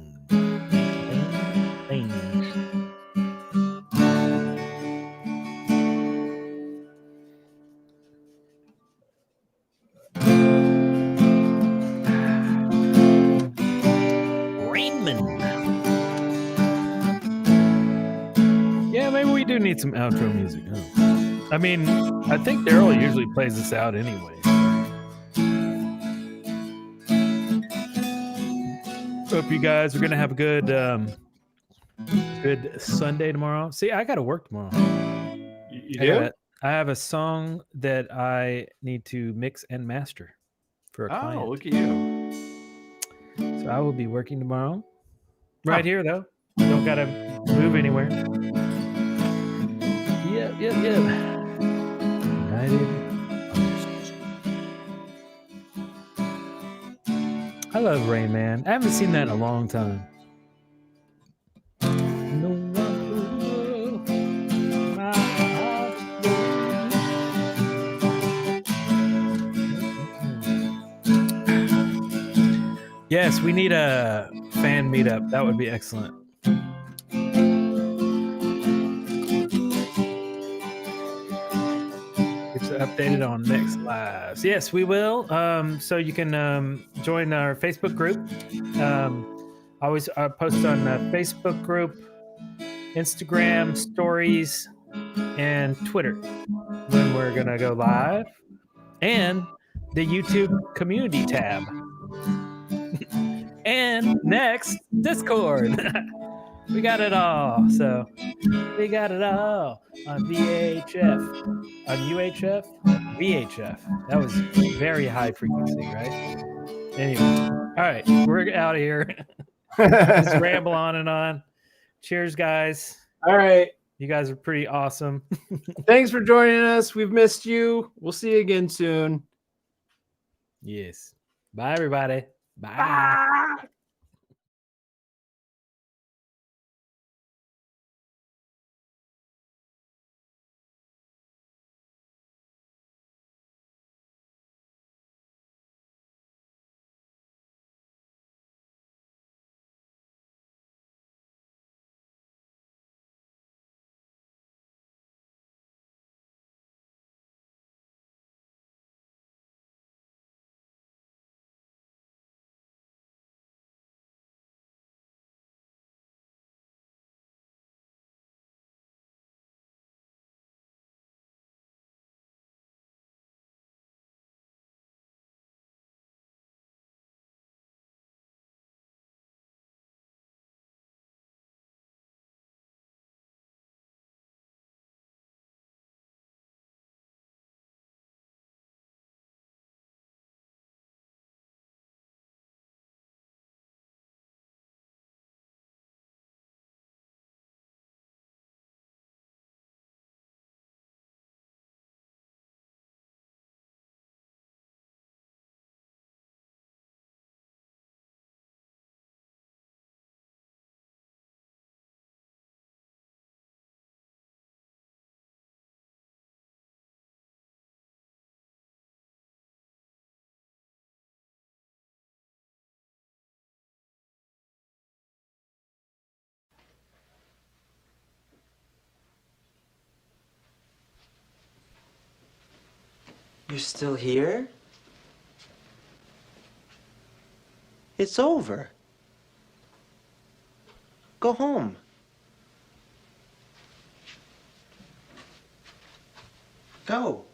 Yeah, maybe we do need some outro music, huh? I mean, I think Darrell usually plays this out anyway. Hope you guys are gonna have a good good Sunday tomorrow. See, I gotta work tomorrow. You do? I have a song that I need to mix and master for a client. Oh, look at you. So I will be working tomorrow. Right here though. Don't gotta move anywhere. Yeah. I love Rain Man. I haven't seen that in a long time. Yes, we need a fan meetup. That would be excellent. It's updated on next lives. Yes, we will. So you can join our Facebook group. I always post on the Facebook group, Instagram stories, and Twitter when we're gonna go live, and the YouTube community tab. And next, Discord. We got it all. So we got it all on VHF, on UHF, VHF. That was very high frequency, right? Anyway, all right, we're out of here. Just ramble on and on. Cheers, guys. All right. You guys are pretty awesome. Thanks for joining us. We've missed you. We'll see you again soon. Yes. Bye, everybody. Bye. You're still here? It's over. Go home. Go.